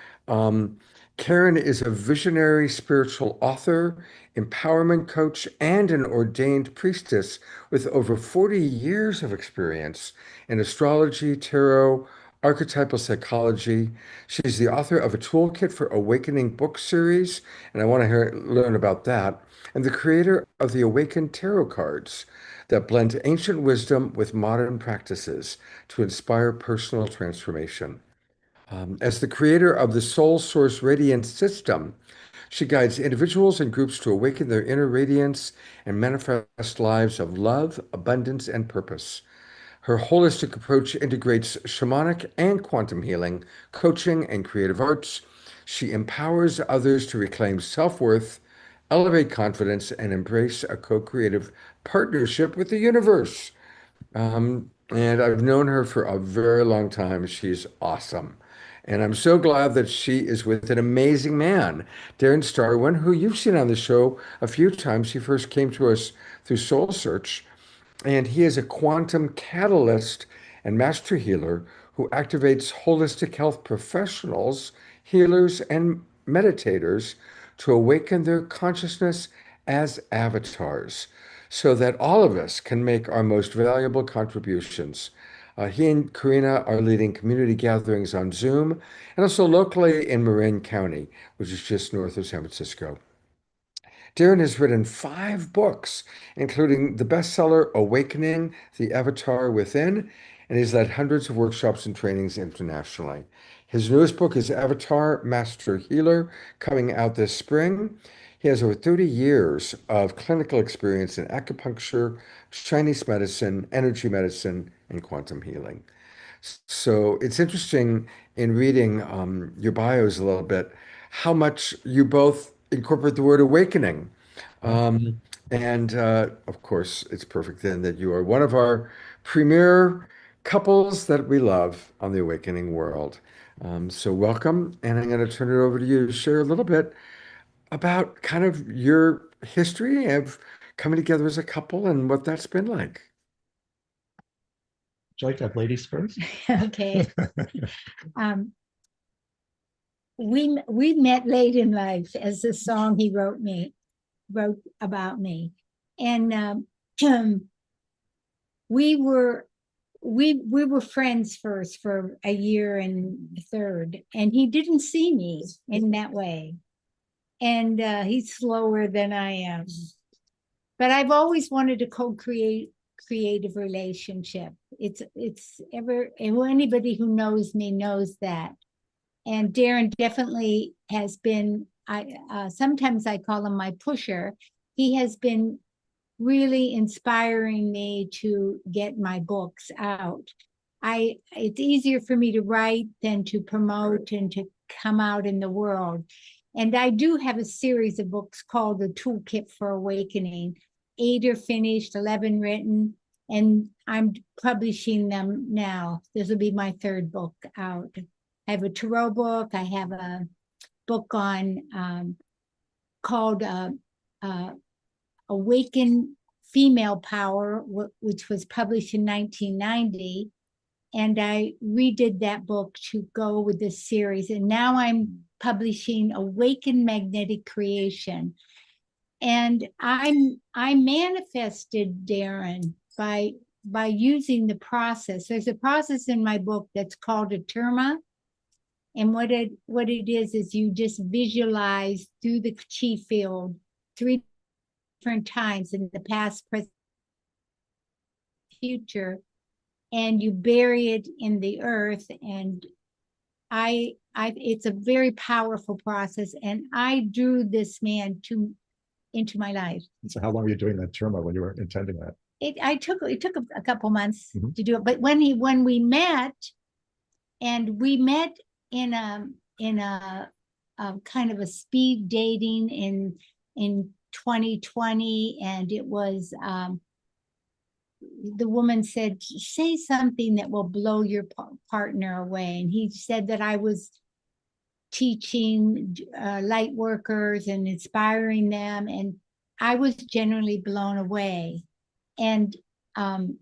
Karen is a visionary spiritual author, empowerment coach, and an ordained priestess with over 40 years of experience in astrology, tarot, archetypal psychology. She's the author of a toolkit for awakening book series, and I want to learn about that, and the creator of the Awakened Tarot cards that blend ancient wisdom with modern practices to inspire personal transformation. As the creator of the Soul Source Radiance System, she guides individuals and groups to awaken their inner radiance and manifest lives of love, abundance, and purpose. Her holistic approach integrates shamanic and quantum healing, coaching, and creative arts. She empowers others to reclaim self-worth, elevate confidence, and embrace a co-creative partnership with the universe. And I've known her for a very long time. She's awesome. And I'm so glad that she is with an amazing man, Darren Starwin, who you've seen on the show a few times. He first came to us through Soul Search, and he is a quantum catalyst and master healer who activates holistic health professionals, healers, and meditators to awaken their consciousness as avatars so that all of us can make our most valuable contributions. He and Karina are leading community gatherings on Zoom and also locally in Marin County, which is just north of San Francisco. Darren has written 5 books, including the bestseller Awakening the Avatar Within and he's led hundreds of workshops and trainings internationally. His newest book is Avatar Master Healer, coming out this spring. He has over 30 years of clinical experience in acupuncture, Chinese medicine, energy medicine, and quantum healing. So it's interesting in reading your bios a little bit how much you both incorporate the word awakening. And of course, it's perfect then that you are one of our premier couples that we love on the Awakening World. So welcome, and I'm going to turn it over to you to share a little bit about kind of your history of coming together as a couple and what that's been like. Would you like to have ladies first? Okay. We met late in life, as the song he wrote about me, and we were friends first for a year and a third, and he didn't see me in that way, and he's slower than I am, but I've always wanted to co-create creative relationship. It's ever, and anybody who knows me knows that. And Darren definitely has been, sometimes I call him my pusher. He has been really inspiring me to get my books out. It's easier for me to write than to promote and to come out in the world. And I do have a series of books called The Toolkit for Awakening. 8 are finished, 11 written, and I'm publishing them now. This will be my 3rd book out. I have a tarot book. I have a book on called Awaken Female Power, which was published in 1990. And I redid that book to go with this series. And now I'm publishing Awaken Magnetic Creation. And I manifested Darren by using the process. There's a process in my book that's called a terma. And what it is you just visualize through the chi field 3 different times in the past, present, future, and you bury it in the earth. And it's a very powerful process. And I drew this man into my life. So how long were you doing that term when you were intending that? It took a couple months to do it. But when we met, and we met in a kind of a speed dating in 2020, and it was the woman said, say something that will blow your partner away, and he said that I was teaching light workers and inspiring them, and I was generally blown away. And then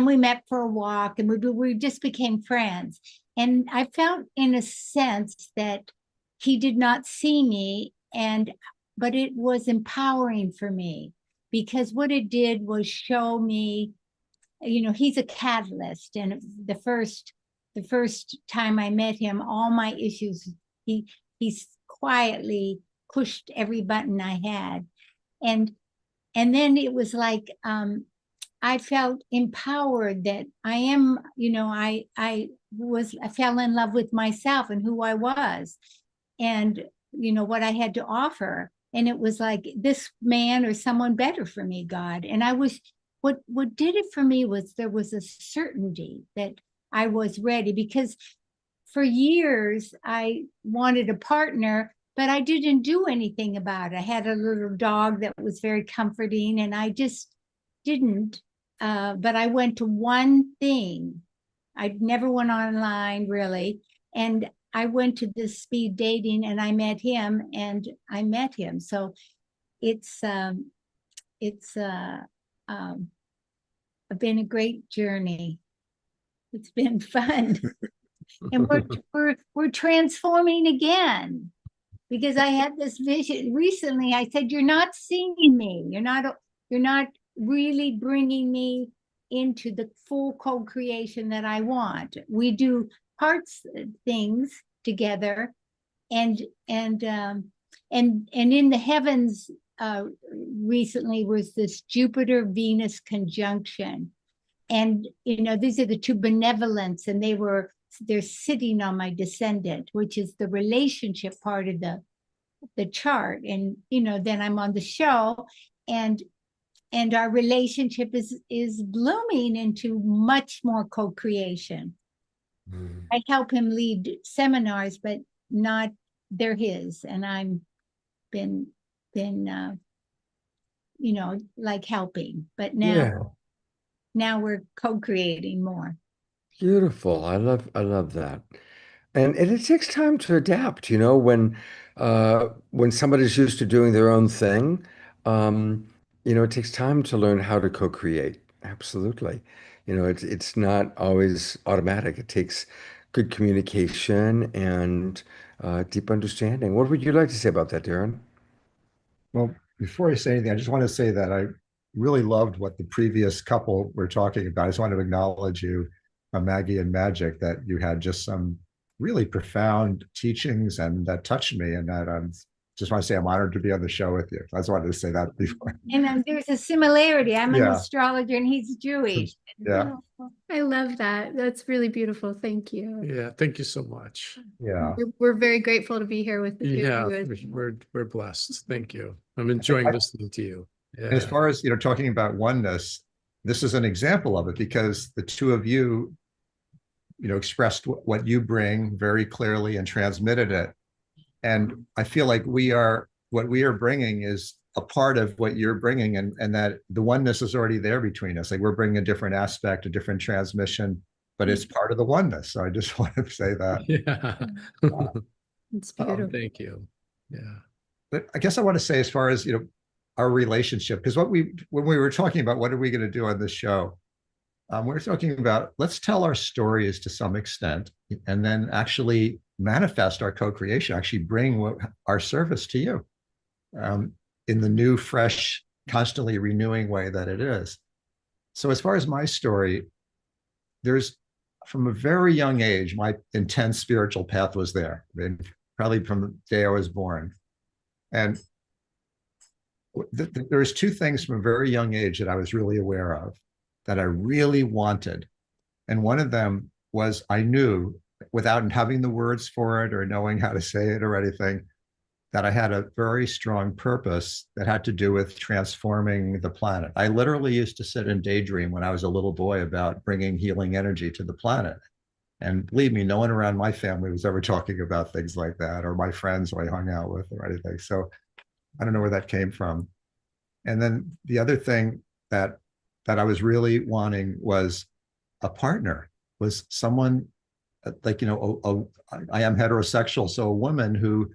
we met for a walk, and we just became friends. And I felt in a sense that he did not see me, but it was empowering for me, because what it did was show me, he's a catalyst. And the first time I met him, all my issues, he quietly pushed every button I had. And then it was like, I felt empowered that I am, I fell in love with myself and who I was, and, what I had to offer. And it was like, this man or someone better for me, God. And what did it for me was there was a certainty that I was ready, because for years I wanted a partner, but I didn't do anything about it. I had a little dog that was very comforting, and I just didn't. But I went to one thing. I never went online, really. And I went to this speed dating, and I met him, So it's been a great journey. It's been fun. And we're transforming again, because I had this vision recently. I said, you're not seeing me. You're not really bringing me into the full co-creation that I want. We do parts things together, and in the heavens recently was this Jupiter-Venus conjunction. and these are the two benevolents, and they're sitting on my descendant, which is the relationship part of the chart. And then I'm on the show, and our relationship is blooming into much more co-creation. I help him lead seminars, but not they're his, and I'm been like helping, but now we're co-creating more. Beautiful. I love that. And it takes time to adapt, when somebody's used to doing their own thing, it takes time to learn how to co-create. Absolutely. It's not always automatic. It takes good communication and deep understanding. What would you like to say about that, Darren? Well, before I say anything, I just want to say that I really loved what the previous couple were talking about. I just want to acknowledge you, Maggie and Magic, that you had just some really profound teachings and that touched me, and that just want to say I'm honored to be on the show with you. I just wanted to say that before. And there's a similarity. I'm an astrologer and he's Jewish. Yeah. I love that. That's really beautiful. Thank you. Yeah, thank you so much. Yeah. We're very grateful to be here with you. Yeah, we're blessed. Thank you. I'm enjoying listening to you. Yeah. As far as talking about oneness, this is an example of it, because the two of you, expressed what you bring very clearly and transmitted it. And I feel like what we are bringing is a part of what you're bringing, and that the oneness is already there between us. Like, we're bringing a different aspect, a different transmission, but it's part of the oneness. So I just want to say that. Yeah. It's beautiful. Thank you. Yeah. But I guess I want to say, as far as, our relationship, because when we were talking about what are we going to do on this show, we're talking about, let's tell our stories to some extent, and then actually manifest our co-creation, actually bring our service to you in the new, fresh, constantly renewing way that it is. So as far as my story, there's, from a very young age, my intense spiritual path was there. I mean, probably from the day I was born. And there's two things from a very young age that I was really aware of, that I really wanted. And one of them was, I knew, without having the words for it or knowing how to say it or anything, that I had a very strong purpose that had to do with transforming the planet. I literally used to sit and daydream when I was a little boy about bringing healing energy to the planet. And believe me, no one around my family was ever talking about things like that, or my friends who I hung out with or anything. So I don't know where that came from. And then the other thing that I was really wanting was a partner, was someone like, I am heterosexual, so a woman who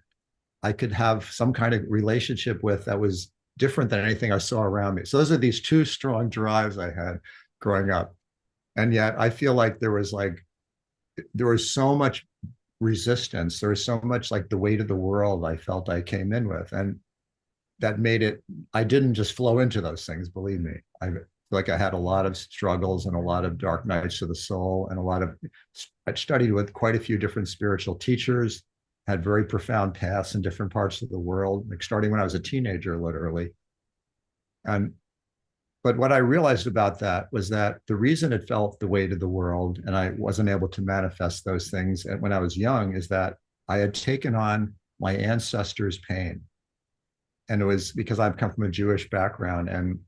I could have some kind of relationship with that was different than anything I saw around me. So those are these two strong drives I had growing up. And yet I feel like there was so much resistance. There was so much like the weight of the world I felt I came in with. And that made it, I didn't just flow into those things, believe me. I feel like I had a lot of struggles and a lot of dark nights of the soul, and I studied with quite a few different spiritual teachers, had very profound paths in different parts of the world, like starting when I was a teenager, literally. But what I realized about that was that the reason it felt the weight of the world and I wasn't able to manifest those things when I was young is that I had taken on my ancestors' pain. And it was because I've come from a Jewish background. And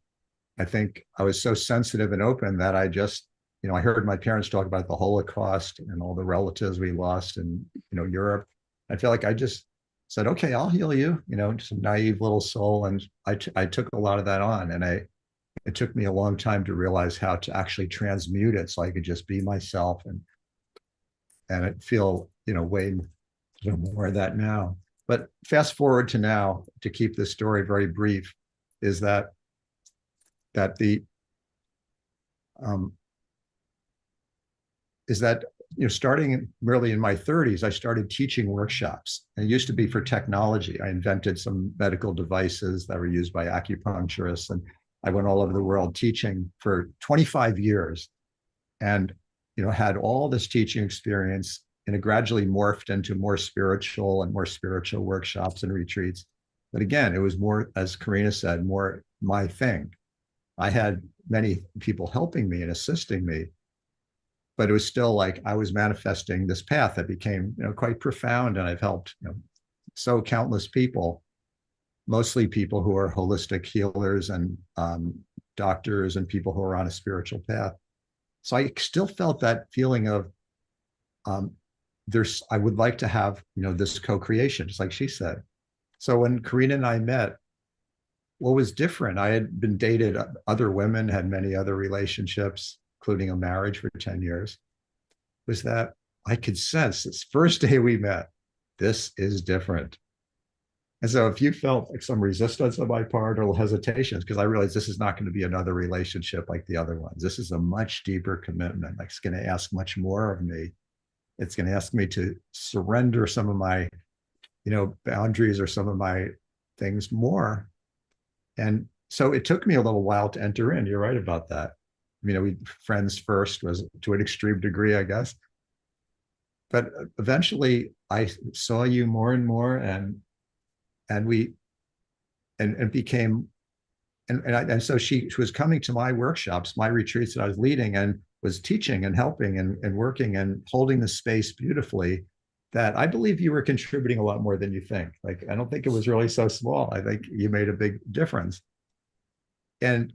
I think I was so sensitive and open that I just, I heard my parents talk about the Holocaust and all the relatives we lost in, Europe. I feel like I just said, okay, I'll heal you, some naive little soul. And I took a lot of that on, and it took me a long time to realize how to actually transmute it so I could just be myself, and I feel, way more of that now. But fast forward to now, to keep this story very brief, is that starting merely in my 30s, I started teaching workshops. And it used to be for technology. I invented some medical devices that were used by acupuncturists, and I went all over the world teaching for 25 years, and had all this teaching experience, and it gradually morphed into more spiritual workshops and retreats. But again, it was more, as Karina said, more my thing. I had many people helping me and assisting me, but it was still like I was manifesting this path that became, quite profound. And I've helped, so countless people, mostly people who are holistic healers and doctors and people who are on a spiritual path. So I still felt that feeling of I would like to have, this co-creation, just like she said. So when Karina and I met, what was different? I had been dated other women, had many other relationships, including a marriage for 10 years, was that I could sense this first day we met, this is different. And so if you felt like some resistance on my part or hesitations, because I realized this is not going to be another relationship like the other ones. This is a much deeper commitment. Like, it's going to ask much more of me. It's going to ask me to surrender some of my, boundaries or some of my things more. And so it took me a little while to enter in. You're right about that. We friends first was to an extreme degree, I guess. But eventually I saw you more and more, and we became, and so she was coming to my workshops, my retreats that I was leading, and was teaching and helping and working and holding the space beautifully, that I believe you were contributing a lot more than you think. Like, I don't think it was really so small. I think you made a big difference. And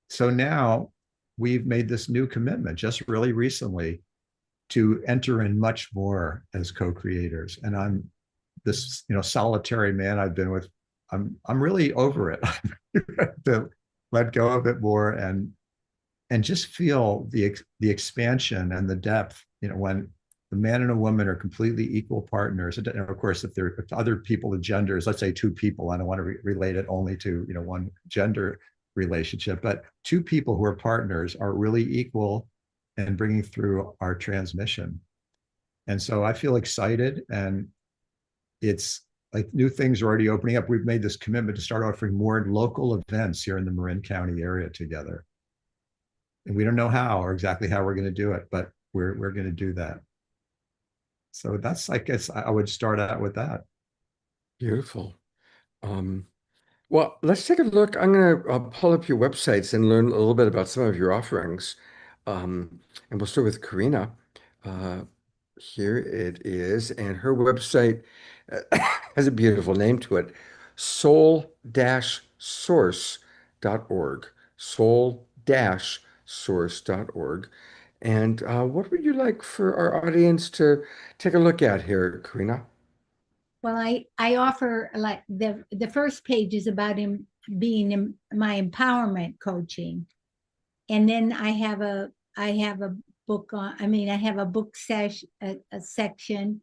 so now we've made this new commitment just really recently to enter in much more as co-creators. And I'm this, solitary man I've been with. I'm really over it to let go of it more and just feel the expansion and the depth, when the man and a woman are completely equal partners. And of course, if there are other people of genders, let's say two people, I don't want to relate it only to, one gender relationship, but two people who are partners are really equal and bringing through our transmission. And so I feel excited, and it's like new things are already opening up. We've made this commitment to start offering more local events here in the Marin County area together. And we don't know how or exactly how we're going to do it, but we're going to do that. So that's, I guess I would start out with that. Beautiful. Well, let's take a look. I'm going to pull up your websites and learn a little bit about some of your offerings. And we'll start with Karina. Here it is. And her website has a beautiful name to it, soul-source.org. Soul-source.org. And what would you like for our audience to take a look at here, Karina? Well, I offer, like, the first page is about him being in my empowerment coaching. And then I have a book on, I have a book section.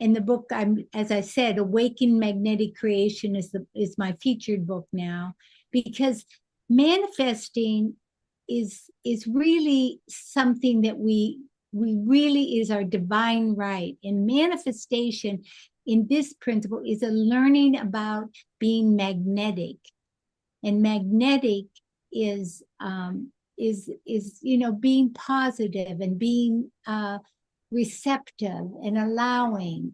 In the book, as I said, Awaken Magnetic Creation is my featured book now, because manifesting is really something that we really is our divine right. And manifestation in this principle is a learning about being magnetic. And magnetic is being positive and being receptive and allowing.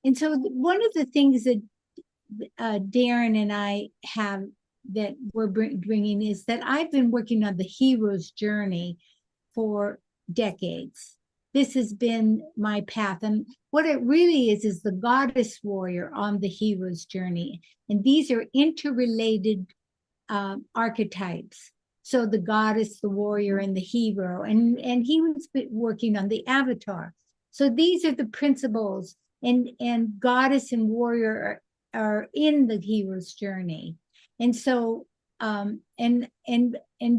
And so one of the things that Darren and I have that we're bringing is that I've been working on the hero's journey for decades. This has been my path. And what it really is the goddess warrior on the hero's journey. And these are interrelated archetypes. So the goddess, the warrior, and the hero. And he was working on the avatar. So these are the principles. And goddess and warrior are in the hero's journey. And so, and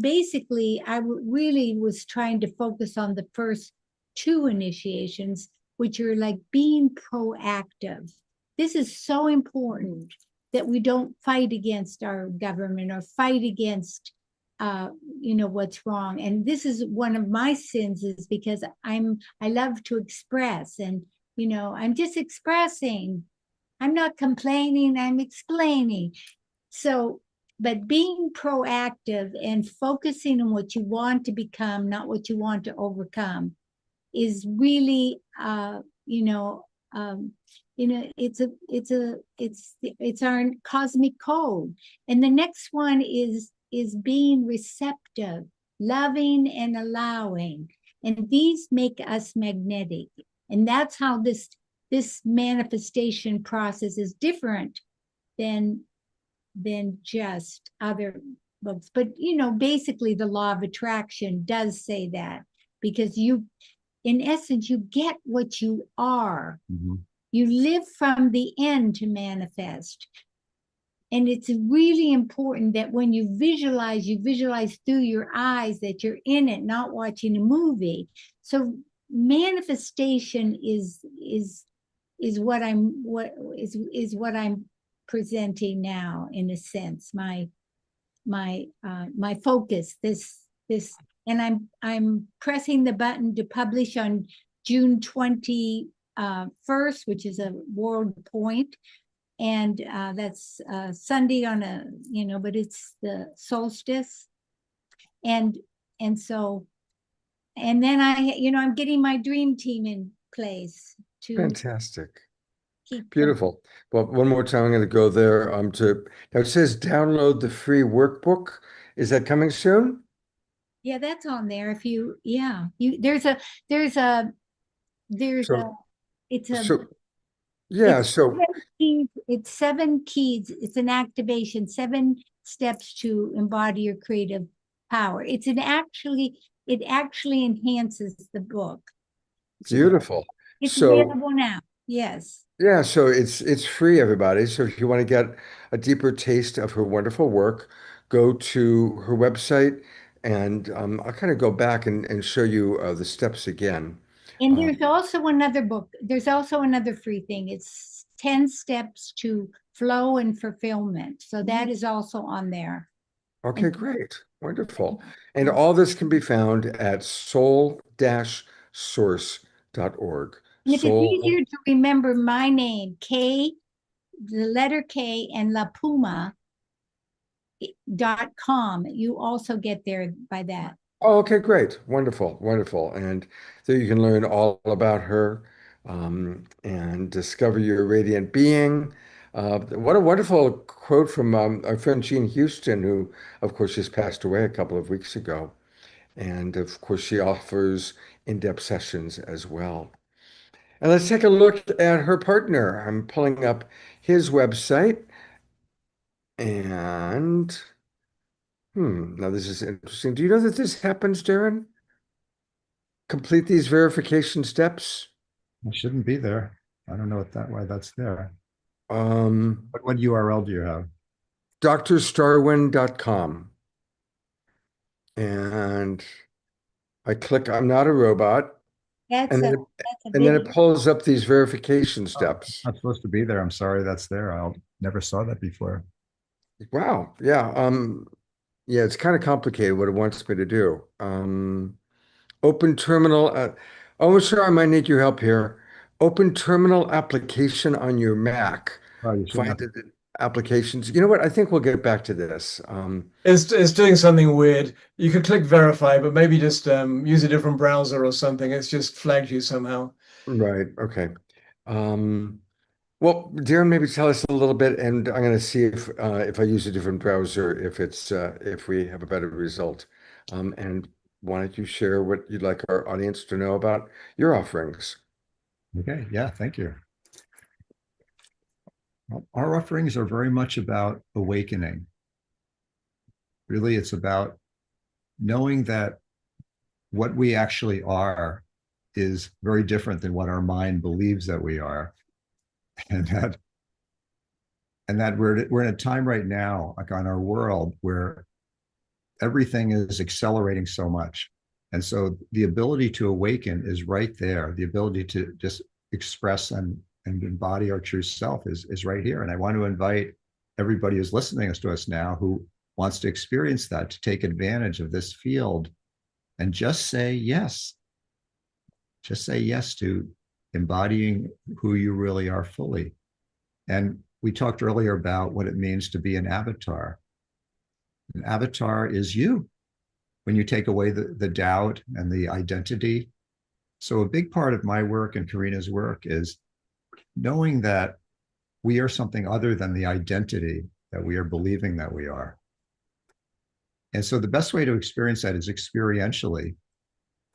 basically, I really was trying to focus on the first two initiations, which are like being proactive. This is so important that we don't fight against our government or fight against, what's wrong. And this is one of my sins, is because I love to express, and, I'm just expressing. I'm not complaining, I'm explaining. So, but being proactive and focusing on what you want to become, not what you want to overcome, is really, it's our cosmic code. And the next one is is being receptive, loving and allowing. And these make us magnetic. And that's how this manifestation process is different than just other books. But basically the law of attraction does say that, because in essence, you get what you are. Mhm. You live from the end to manifest. And it's really important that when you visualize through your eyes, that you're in it, not watching a movie. So manifestation is what I'm presenting now, in a sense. My focus, this, and I'm pressing the button to publish on June 21st, which is a world point. And that's Sunday on but it's the solstice. And so, and then I'm getting my dream team in place to Fantastic. keep Beautiful. Well, one more time, I'm going to go there now it says download the free workbook. Is that coming soon? Yeah, that's on there. If you it's a So, yeah, it's so 7 keys. It's an activation, 7 steps to embody your creative power. It actually enhances the book. beautiful. It's So, available now. Yes. yeah, so it's free, everybody. So if you want to get a deeper taste of her wonderful work, go to her website, and I'll kind of go back and show you the steps again. And there's also another book. There's also another free thing. It's 10 steps to flow and fulfillment. So that is also on there. Okay, great. Wonderful. And all this can be found at soul-source.org. And if it's easier to remember my name, K, the letter K, and lapuma.com, you also get there by that. Oh, okay, great. Wonderful, wonderful. And there you can learn all about her and discover your radiant being. What a wonderful quote from our friend Jean Houston, who, of course, just passed away a couple of weeks ago. And of course, she offers in-depth sessions as well. And let's take a look at her partner. I'm pulling up his website. And now this is interesting. Do you know that this happens, Darren? Complete these verification steps. It shouldn't be there. I don't know why that's there. Um, What URL do you have? drstarwin.com. And I click I'm not a robot. That's And a, then, that's a and then big it pulls up these verification steps. Not supposed to be there. I'm sorry that's there. I never saw that before. Wow. Yeah. Yeah, it's kind of complicated what it wants me to do. Open terminal. Oh, sure, I might need your help here. Open terminal application on your Mac. Oh, you shouldn't Find have it applications. You know what? I think we'll get back to this. It's doing something weird. You could click verify, but maybe just use a different browser or something. It's just flagged you somehow. Right. Okay. Well, Darren, maybe tell us a little bit, and I'm going to see if I use a different browser, if we have a better result. And why don't you share what you'd like our audience to know about your offerings? Okay, yeah, thank you. Well, our offerings are very much about awakening. Really, it's about knowing that what we actually are is very different than what our mind believes that we are. And that we're in a time right now, like on our world, where everything is accelerating so much. And so the ability to awaken is right there. The ability to just express and embody our true self is right here. And I want to invite everybody who's listening to us now who wants to experience that, to take advantage of this field and just say yes. Just say yes to embodying who you really are fully. And we talked earlier about what it means to be an avatar. An avatar is you. When you take away the doubt and the identity. So a big part of my work and Karina's work is knowing that we are something other than the identity that we are believing that we are. And so the best way to experience that is experientially.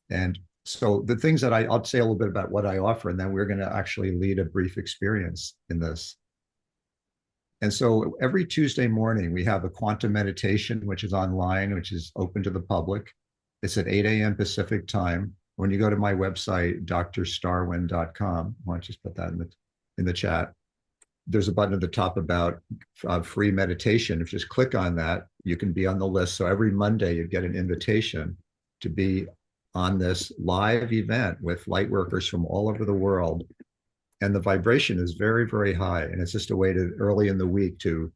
And so the things that I'll say a little bit about what I offer, and then we're going to actually lead a brief experience in this. And so every Tuesday morning, we have a quantum meditation, which is online, which is open to the public. It's at 8 a.m. Pacific time. When you go to my website, drstarwin.com, why don't you just put that in the chat? There's a button at the top about free meditation. If you just click on that, you can be on the list. So every Monday, you get an invitation to be on this live event with light workers from all over the world. And the vibration is very, very high. And it's just a way to, early in the week, to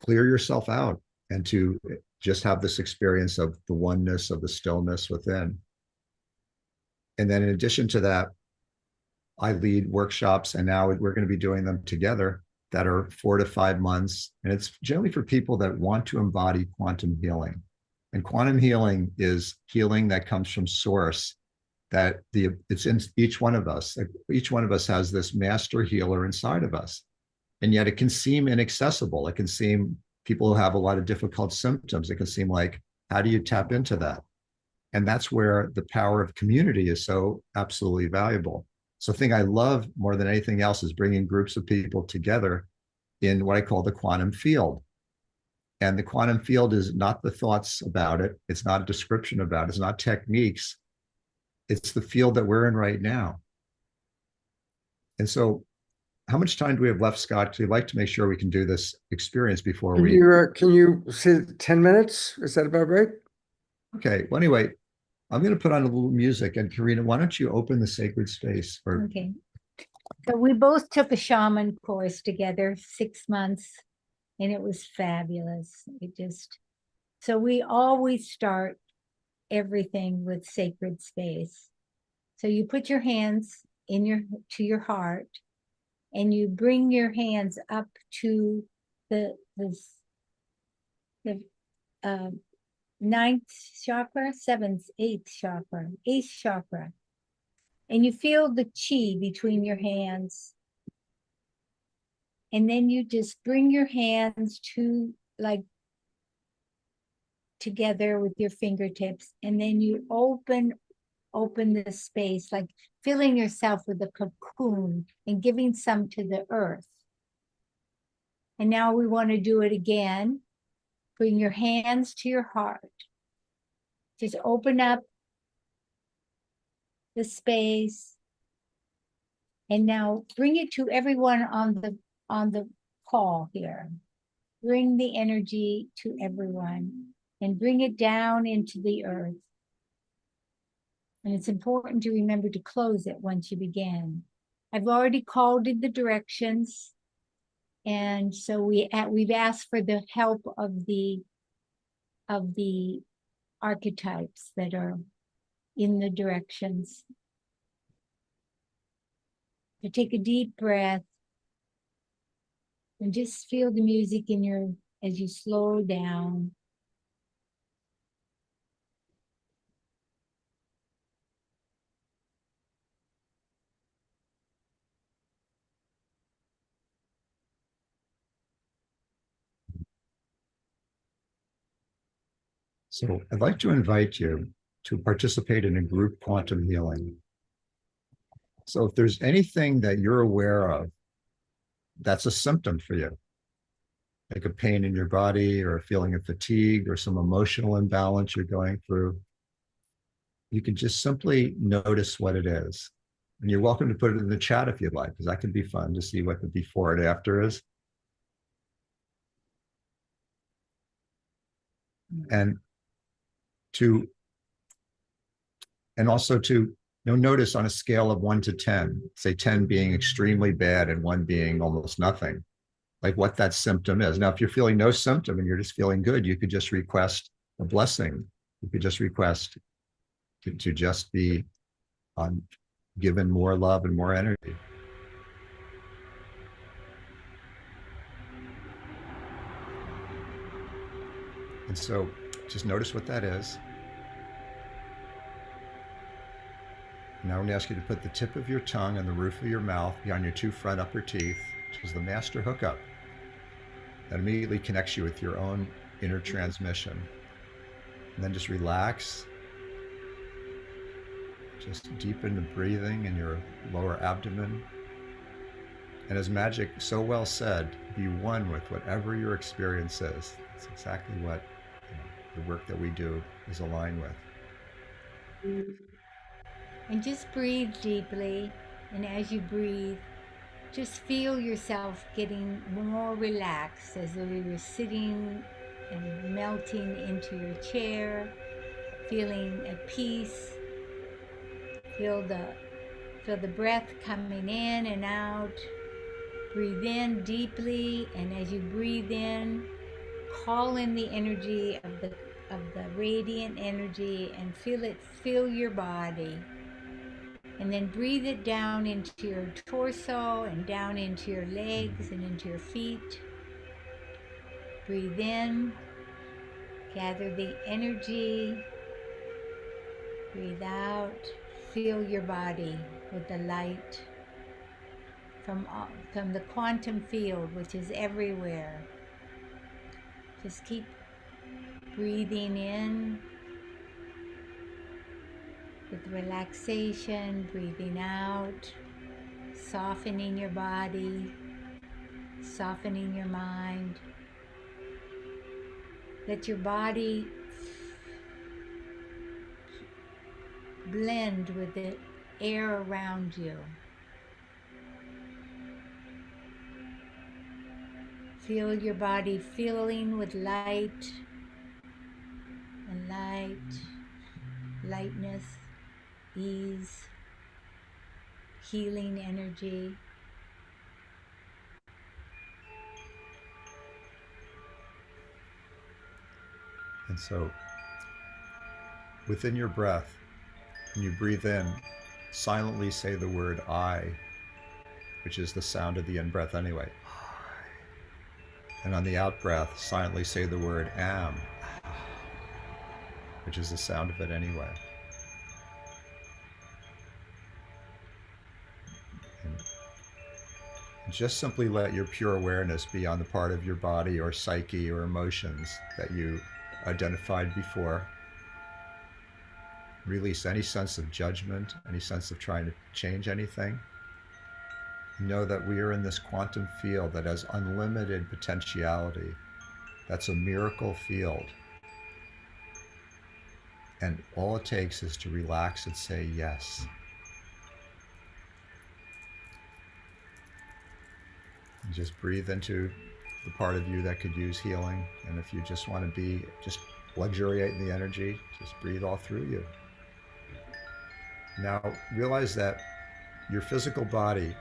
clear yourself out and to just have this experience of the oneness, of the stillness within. And then in addition to that, I lead workshops, and now we're going to be doing them together that are 4 to 5 months. And it's generally for people that want to embody quantum healing. And quantum healing is healing that comes from source, that it's in each one of us. Each one of us has this master healer inside of us. And yet it can seem inaccessible. It can seem, people who have a lot of difficult symptoms, it can seem like, how do you tap into that? And that's where the power of community is so absolutely valuable. So the thing I love more than anything else is bringing groups of people together in what I call the quantum field. And the quantum field is not the thoughts about it. It's not a description about it. It's not techniques. It's the field that we're in right now. And so how much time do we have left, Scott? Because we'd like to make sure we can do this experience before Can you say 10 minutes? Is that about right? Okay. Well, anyway, I'm going to put on a little music. And Karina, why don't you open the sacred space? Okay. So we both took a shaman course together, 6 months, and it was fabulous. So we always start everything with sacred space. So you put your hands to your heart, and you bring your hands up to the ninth chakra, seventh, eighth chakra. And you feel the chi between your hands. And then you just bring your hands together with your fingertips. And then you open the space, like filling yourself with a cocoon and giving some to the earth. And now we want to do it again. Bring your hands to your heart. Just open up the space. And now bring it to everyone on the call here. Bring the energy to everyone and bring it down into the earth. And it's important to remember to close it once you begin. I've already called in the directions. And so we've asked for the help of the archetypes that are in the directions. So take a deep breath and just feel the music as you slow down. So I'd like to invite you to participate in a group quantum healing. So if there's anything that you're aware of that's a symptom for you, like a pain in your body or a feeling of fatigue or some emotional imbalance you're going through, you can just simply notice what it is. And you're welcome to put it in the chat if you'd like, because that can be fun to see what the before and after is. And also to notice on a scale of 1 to 10, say 10 being extremely bad and 1 being almost nothing, like what that symptom is. Now, if you're feeling no symptom and you're just feeling good, you could just request a blessing. You could just request to just be given more love and more energy. And so just notice what that is. Now I'm going to ask you to put the tip of your tongue on the roof of your mouth behind your 2 front upper teeth, which is the master hookup. That immediately connects you with your own inner transmission. And then just relax. Just deepen the breathing in your lower abdomen. And as Magic so well said, be one with whatever your experience is. That's exactly what the work that we do is aligned with. And just breathe deeply. And as you breathe, just feel yourself getting more relaxed as though you were sitting and melting into your chair, feeling at peace. Feel the breath coming in and out. Breathe in deeply, and as you breathe in, call in the energy of the radiant energy and feel it fill your body. And then breathe it down into your torso and down into your legs and into your feet. Breathe in, gather the energy. Breathe out, fill your body with the light from the quantum field, which is everywhere. Just keep breathing in with relaxation, breathing out, softening your body, softening your mind. Let your body blend with the air around you. Feel your body filling with light and lightness, ease, healing energy. And so within your breath, when you breathe in, silently say the word I, which is the sound of the in-breath anyway. And on the out-breath, silently say the word am, which is the sound of it anyway. And just simply let your pure awareness be on the part of your body or psyche or emotions that you identified before. Release any sense of judgment, any sense of trying to change anything. Know that we are in this quantum field that has unlimited potentiality. That's a miracle field. And all it takes is to relax and say yes. And just breathe into the part of you that could use healing. And if you just want to just luxuriate in the energy, just breathe all through you. Now realize that your physical body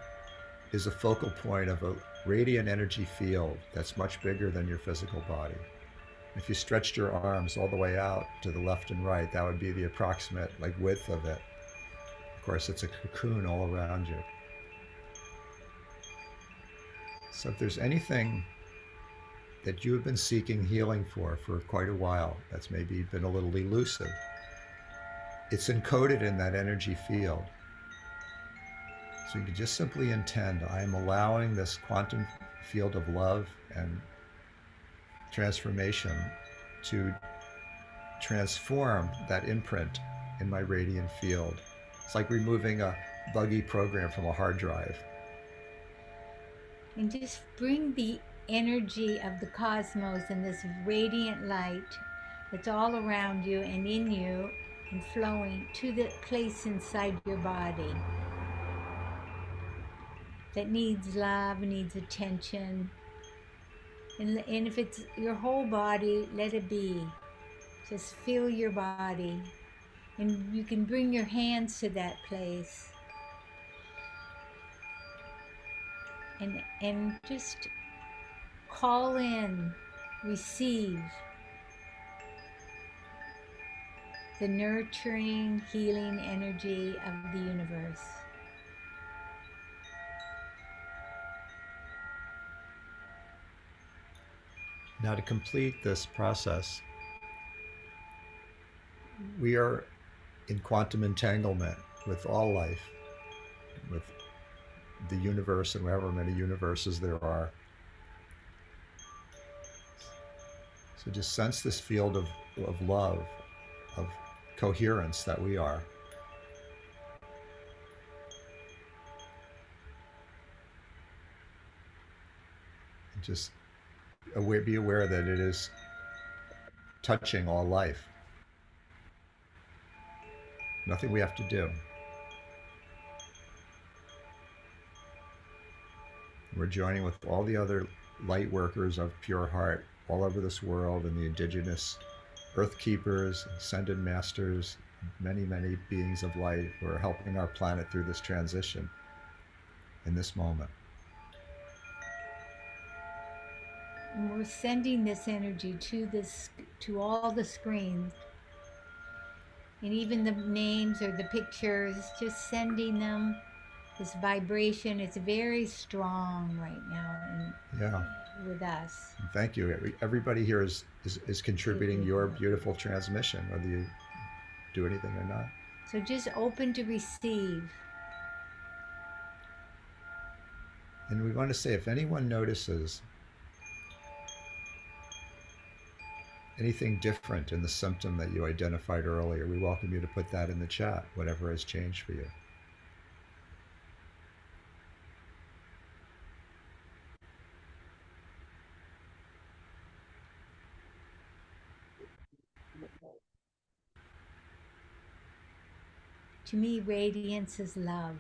is a focal point of a radiant energy field that's much bigger than your physical body. If you stretched your arms all the way out to the left and right, that would be the approximate width of it. Of course, it's a cocoon all around you. So if there's anything that you have been seeking healing for quite a while, that's maybe been a little elusive, it's encoded in that energy field. So you can just simply intend, I am allowing this quantum field of love and transformation to transform that imprint in my radiant field. It's like removing a buggy program from a hard drive. And just bring the energy of the cosmos and this radiant light that's all around you and in you and flowing to the place inside your body that needs love, needs attention. And if it's your whole body, let it be. Just feel your body. And you can bring your hands to that place. And just call in, receive the nurturing, healing energy of the universe. Now, to complete this process, we are in quantum entanglement with all life, with the universe and however many universes there are. So just sense this field of love of coherence that we are. Just be aware that it is touching all life. Nothing we have to do. We're joining with all the other light workers of pure heart all over this world, and the indigenous earth keepers, ascended masters, many, many beings of light who are helping our planet through this transition in this moment. And we're sending this energy to all the screens, and even the names or the pictures, just sending them. This vibration, it's very strong right now with us. Thank you. Everybody here is contributing your beautiful transmission, whether you do anything or not. So just open to receive. And we want to say, if anyone notices anything different in the symptom that you identified earlier, we welcome you to put that in the chat, whatever has changed for you. To me, radiance is love.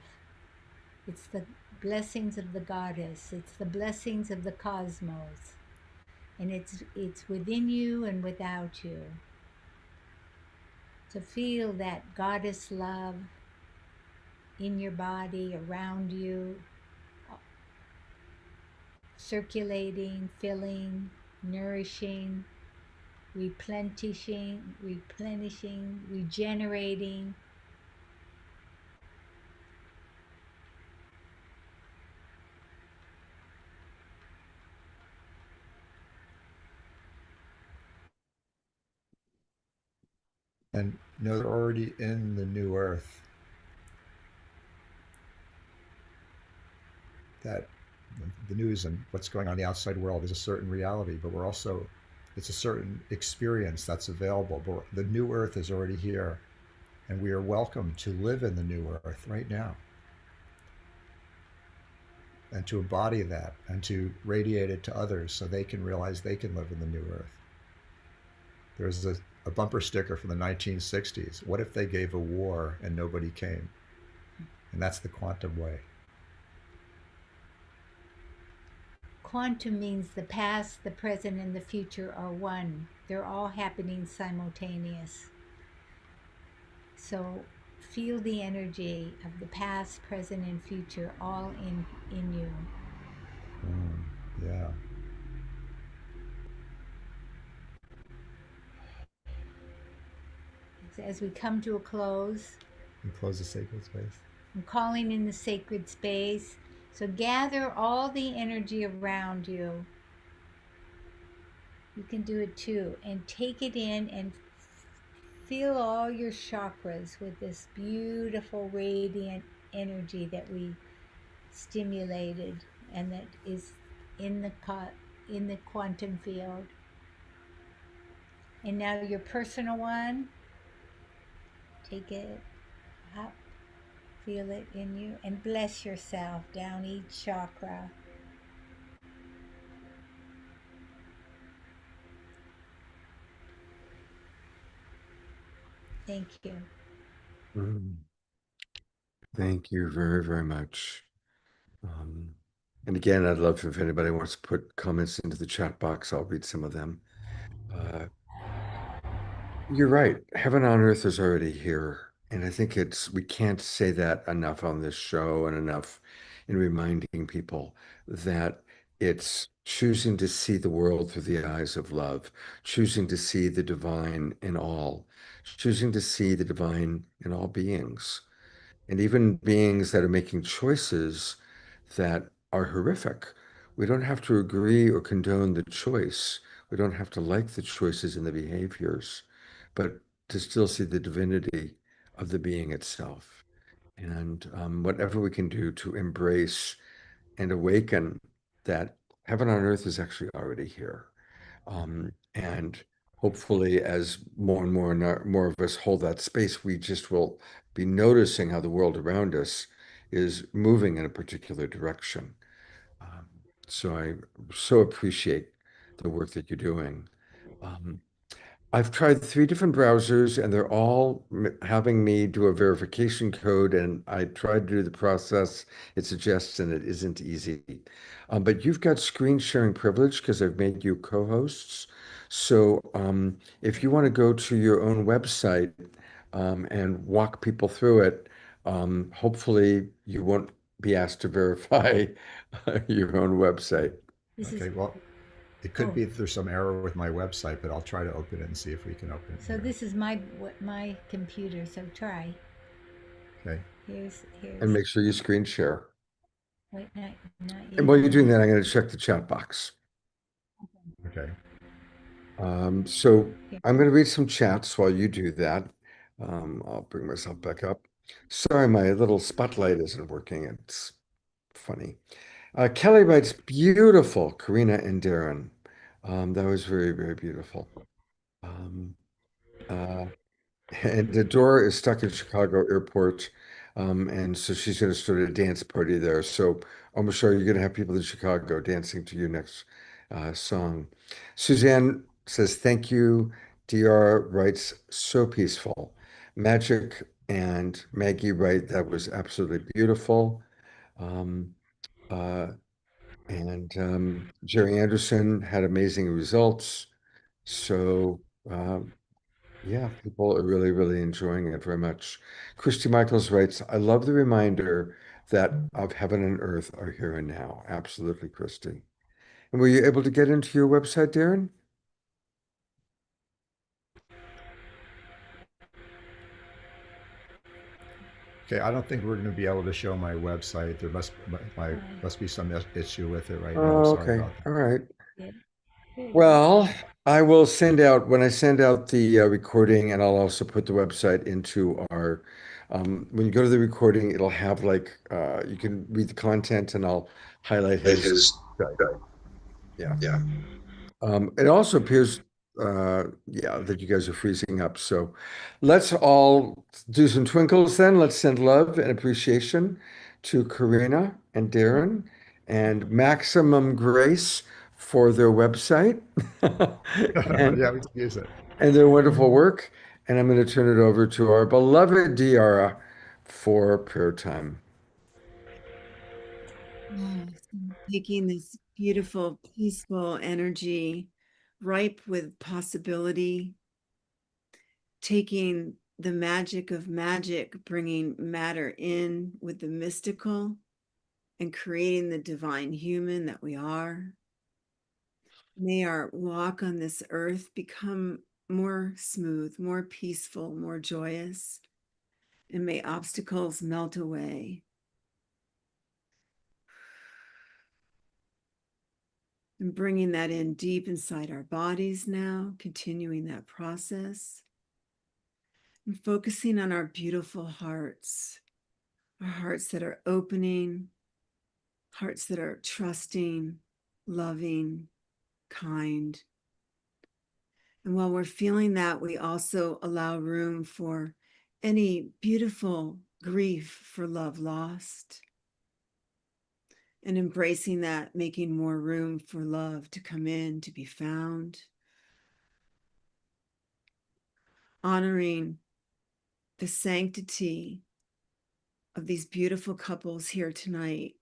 It's the blessings of the goddess. It's the blessings of the cosmos. And it's within you and without you. To feel that goddess love in your body, around you, circulating, filling, nourishing, replenishing, regenerating. And know they're already in the new earth. That the news and what's going on in the outside world is a certain reality, but it's a certain experience that's available. But the new earth is already here, and we are welcome to live in the new earth right now, and to embody that and to radiate it to others so they can realize they can live in the new earth. There's a bumper sticker from the 1960s. What if they gave a war and nobody came? And that's the quantum way. Quantum means the past, the present, and the future are one. They're all happening simultaneous. So feel the energy of the past, present, and future all in you. Yeah. As we come to a close, And close the sacred space. I'm calling in the sacred space. So gather all the energy around you. You can do it too. And take it in and fill all your chakras with this beautiful radiant energy that we stimulated and that is in the quantum field. And now your personal one. Take it up, feel it in you, and bless yourself down each chakra. Thank you. Thank you very, very much. And again, I'd love if anybody wants to put comments into the chat box, I'll read some of them. You're right. Heaven on earth is already here. And I think we can't say that enough on this show and enough in reminding people that it's choosing to see the world through the eyes of love, choosing to see the divine in all, choosing to see the divine in all beings, and even beings that are making choices that are horrific. We don't have to agree or condone the choice. We don't have to like the choices and the behaviors, but to still see the divinity of the being itself. And whatever we can do to embrace and awaken that heaven on earth is actually already here. And hopefully, as more and more of us hold that space, we just will be noticing how the world around us is moving in a particular direction. Um, so I so appreciate the work that you're doing. Um, I've tried 3 different browsers and they're all having me do a verification code, and I tried to do the process it suggests, and it isn't easy. But you've got screen sharing privilege because I've made you co-hosts. So if you want to go to your own website and walk people through it, hopefully you won't be asked to verify your own website. This Okay, is, well, it could be Oh. that there's some error with my website, but I'll try to open it and see if we can open it so here. this is my computer, so try. Okay. And make sure you screen share. Wait, not yet. And while you're doing that, I'm going to check the chat box. Okay. So I'm going to read some chats while you do that. I'll bring myself back up. Sorry, my little spotlight isn't working. It's funny. Kelly writes, beautiful, Karina and Darren. That was very, very beautiful. And Dora is stuck in Chicago Airport. And so she's going to start a dance party there. So I'm sure you're going to have people in Chicago dancing to your next song. Suzanne says, thank you. DR writes, so peaceful. Magic and Maggie write, that was absolutely beautiful. Um, uh, and Jerry Anderson had amazing results. So, yeah, people are really, really enjoying it very much. Christy Michaels writes, I love the reminder that of heaven and earth are here and now. Absolutely, Christy. And were you able to get into your website, Darren? Okay, I don't think we're going to be able to show my website. There must be some issue with it right now. Oh, Sorry okay. about that. All right. There you go. Well, I will send out when I send out the recording, and I'll also put the website into our. When you go to the recording, it'll have like you can read the content, and I'll highlight his. Yeah. It also appears, yeah, that you guys are freezing up. So let's all do some twinkles then. Let's send love and appreciation to Karina and Darren and Maximum Grace for their website and, Yeah, we can use it. and their wonderful work. And I'm going to turn it over to our beloved Diara for prayer time. Taking this beautiful, peaceful energy, ripe with possibility, taking the magic of magic, bringing matter in with the mystical, and creating the divine human that we are. May our walk on this earth become more smooth, more peaceful, more joyous, and may obstacles melt away. And bringing that in deep inside our bodies now, continuing that process. And focusing on our beautiful hearts, our hearts that are opening, hearts that are trusting, loving, kind. And while we're feeling that, we also allow room for any beautiful grief for love lost. And embracing that, making more room for love to come in, to be found. Honoring the sanctity of these beautiful couples here tonight.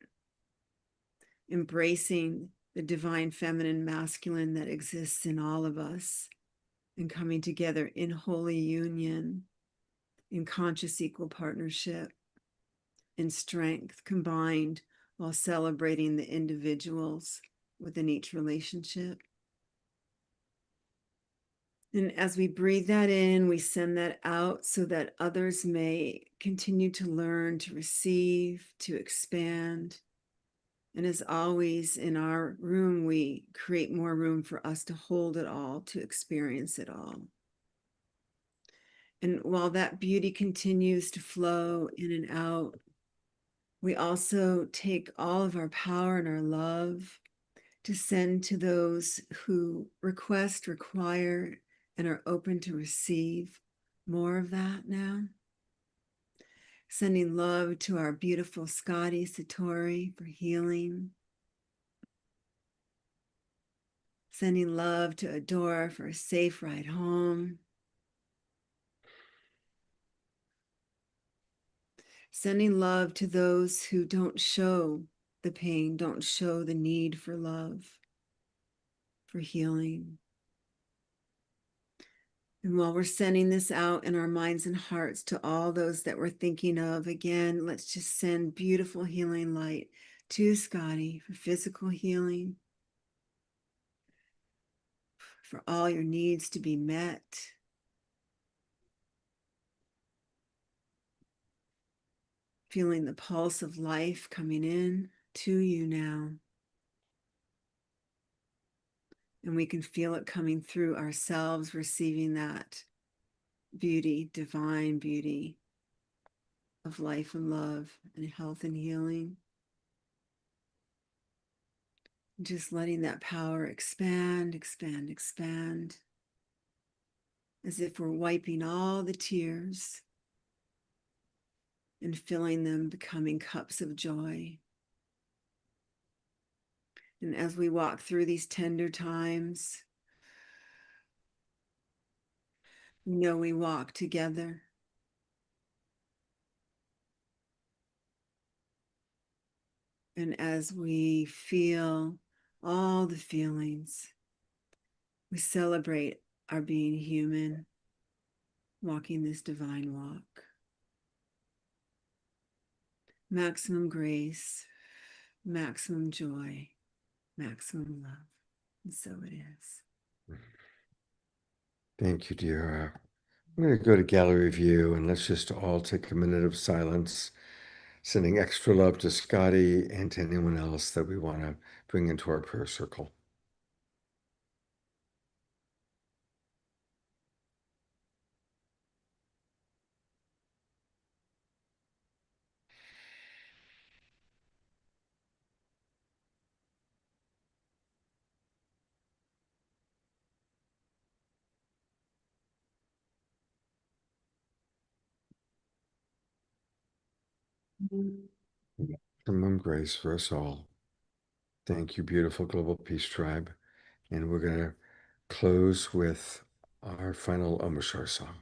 Embracing the divine feminine masculine that exists in all of us and coming together in holy union, in conscious equal partnership, in strength combined, while celebrating the individuals within each relationship. And as we breathe that in, we send that out so that others may continue to learn, to receive, to expand. And as always in our room, we create more room for us to hold it all, to experience it all. And while that beauty continues to flow in and out, we also take all of our power and our love to send to those who request, require, and are open to receive more of that now. Sending love to our beautiful Scotty Satori for healing. Sending love to Adora for a safe ride home. Sending love to those who don't show the pain, don't show the need for love, for healing. And while we're sending this out in our minds and hearts to all those that we're thinking of, again, let's just send beautiful healing light to Scotty for physical healing, for all your needs to be met. Feeling the pulse of life coming in to you now. And we can feel it coming through ourselves, receiving that beauty, divine beauty of life and love and health and healing. Just letting that power expand, expand, expand, as if we're wiping all the tears and filling them, becoming cups of joy. And as we walk through these tender times, we know we walk together. And as we feel all the feelings, we celebrate our being human, walking this divine walk. Maximum grace, maximum joy, maximum love. And so it is. Thank you, dear. I'm going to go to gallery view and let's just all take a minute of silence, sending extra love to Scotty and to anyone else that we want to bring into our prayer circle. Maximum grace for us all. Thank you, beautiful Global Peace Tribe. And we're going to close with our final Om Shar song.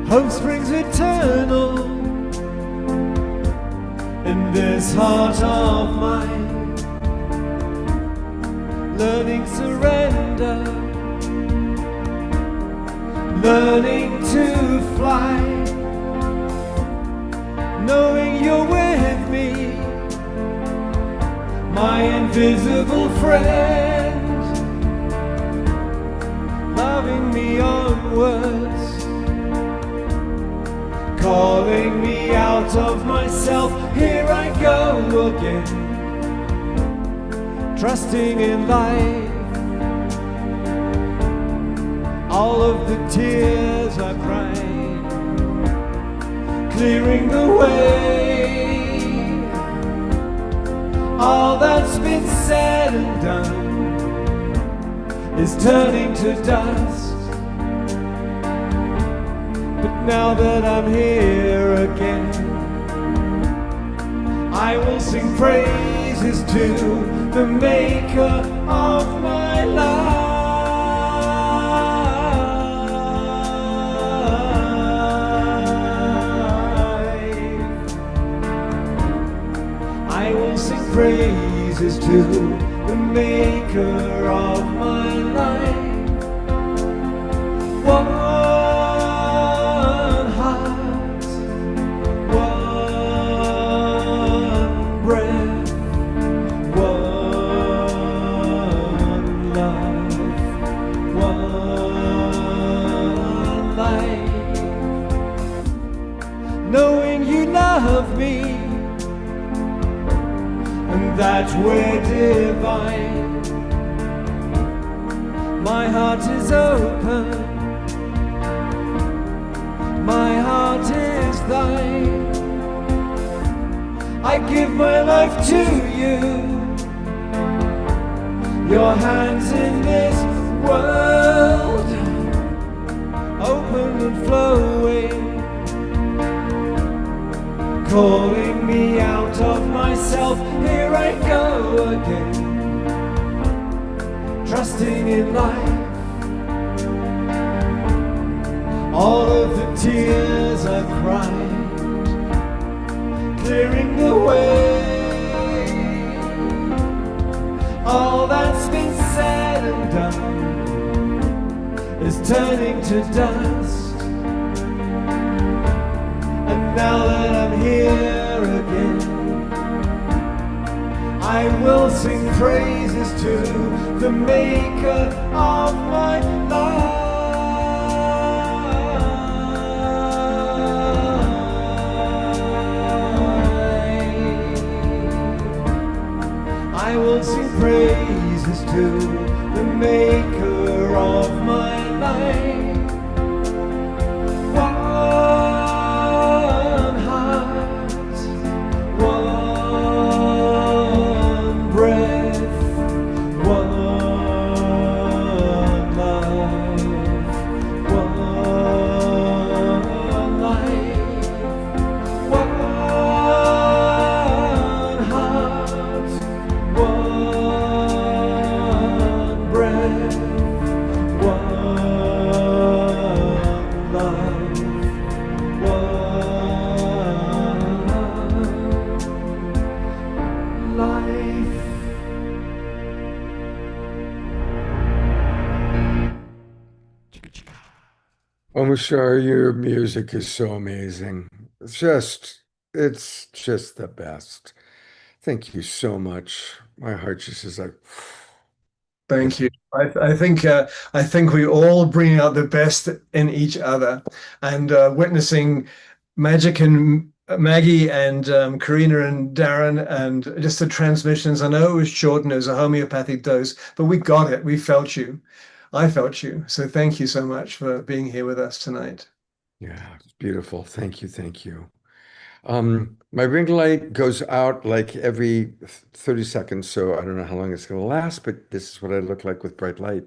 Hope springs eternal in this heart of mine, learning surrender, learning to fly, knowing you're with me, my invisible friend, loving me onwards, calling me out of myself. Here I go again, trusting in life. All of the tears I cried, clearing the way. All that's been said and done is turning to dust. Now that I'm here again, I will sing praises to the maker of my life. I will sing praises to the maker of my life. That we're divine. My heart is open, my heart is thine. I give my life to you, your hands in this world, open and flowing, calling me out of myself. Here I go again, trusting in life. All of the tears I've cried, clearing the way. All that's been said and done is turning to dust. And now that I'm here again, I will sing praises to the maker of my life. I will sing praises to the maker of my life. One heart, one breath, one life, one life, one heart, one breath, one love, one life. Omashar, your music is so amazing. It's just the best. Thank you so much. My heart just is like, Thank you. I think we all bring out the best in each other, and witnessing Magic and Maggie and Karina and Darren, and just the transmissions. I know it was short and it was a homeopathic dose, but we got it. We felt you. I felt you. So thank you so much for being here with us tonight. yeah, it's beautiful. Thank you, thank you. My ring light goes out like every 30 seconds, so I don't know how long it's going to last, but this is what I look like with bright light.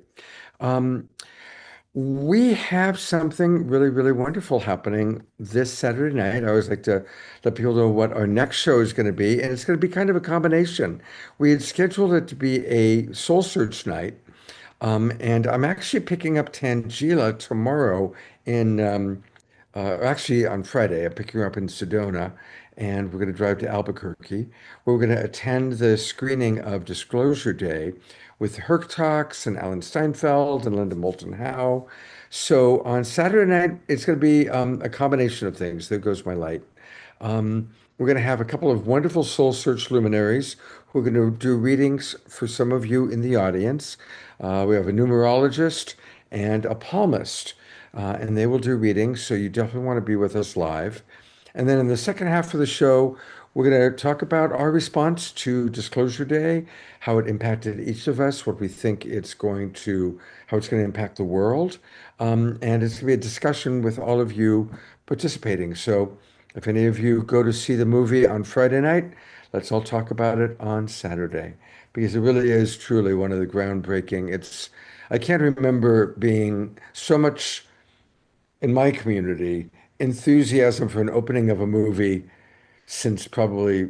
We have something really, really wonderful happening this Saturday night. I always like to let people know what our next show is going to be, and it's going to be kind of a combination. We had scheduled it to be a soul search night, and I'm actually picking up Tangela tomorrow actually on Friday. I'm picking her up in Sedona, and we're going to drive to Albuquerque. We're going to attend the screening of Disclosure Day with Herc Talks and Alan Steinfeld and Linda Moulton Howe. So on Saturday night, it's going to be a combination of things. There goes my light. We're going to have a couple of wonderful soul search luminaries who are going to do readings for some of you in the audience. We have a numerologist and a palmist, and they will do readings. So you definitely want to be with us live. And then in the second half of the show, we're going to talk about our response to Disclosure Day, how it impacted each of us, what we think how it's going to impact the world. And it's going to be a discussion with all of you participating. So if any of you go to see the movie on Friday night, let's all talk about it on Saturday, because it really is truly one of the groundbreaking. I can't remember being so much in my community enthusiasm for an opening of a movie since probably,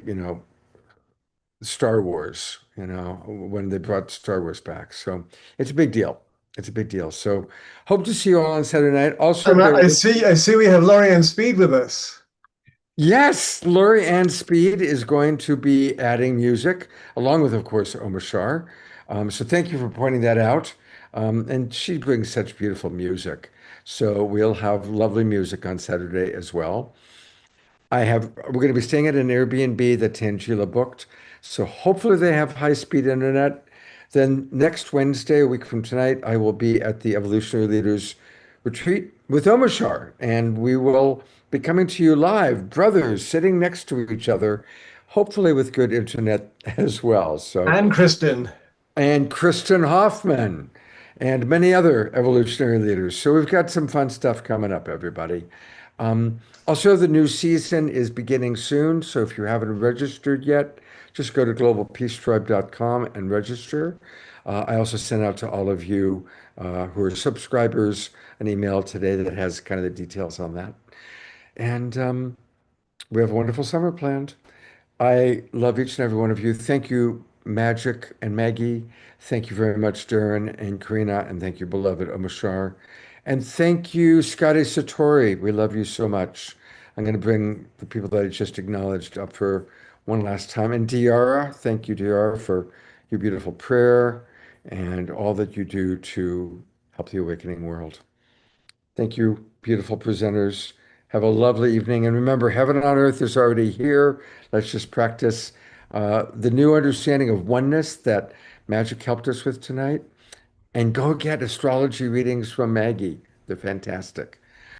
Star Wars, when they brought Star Wars back. So it's a big deal. It's a big deal. So hope to see you all on Saturday night. Also, I see we have Laurie Ann Speed with us. yes, Laurie Ann Speed is going to be adding music, along with, of course, Omashar. So thank you for pointing that out. And she brings such beautiful music. So we'll have lovely music on Saturday as well. We're going to be staying at an Airbnb that Tangela booked. So hopefully they have high-speed internet. Then next Wednesday, a week from tonight, I will be at the Evolutionary Leaders Retreat with Omashar, and we will be coming to you live, brothers sitting next to each other, hopefully with good internet as well. So And Kristen. and Kristen Hoffman, and many other evolutionary leaders. So we've got some fun stuff coming up, everybody. Also, the new season is beginning soon. So if you haven't registered yet, just go to globalpeacetribe.com and register. I also sent out to all of you who are subscribers an email today that has kind of the details on that. And we have a wonderful summer planned. I love each and every one of you. Thank you, Magic and Maggie. Thank you very much, Darren and Karina. And thank you, beloved Omashar. And thank you, Scotty Satori. We love you so much. I'm going to bring the people that I just acknowledged up for one last time. And Diara, thank you, Diara, for your beautiful prayer and all that you do to help the awakening world. Thank you, beautiful presenters. Have a lovely evening. And remember, heaven on earth is already here. Let's just practice the new understanding of oneness that Magic helped us with tonight. And go get astrology readings from Maggie. They're fantastic.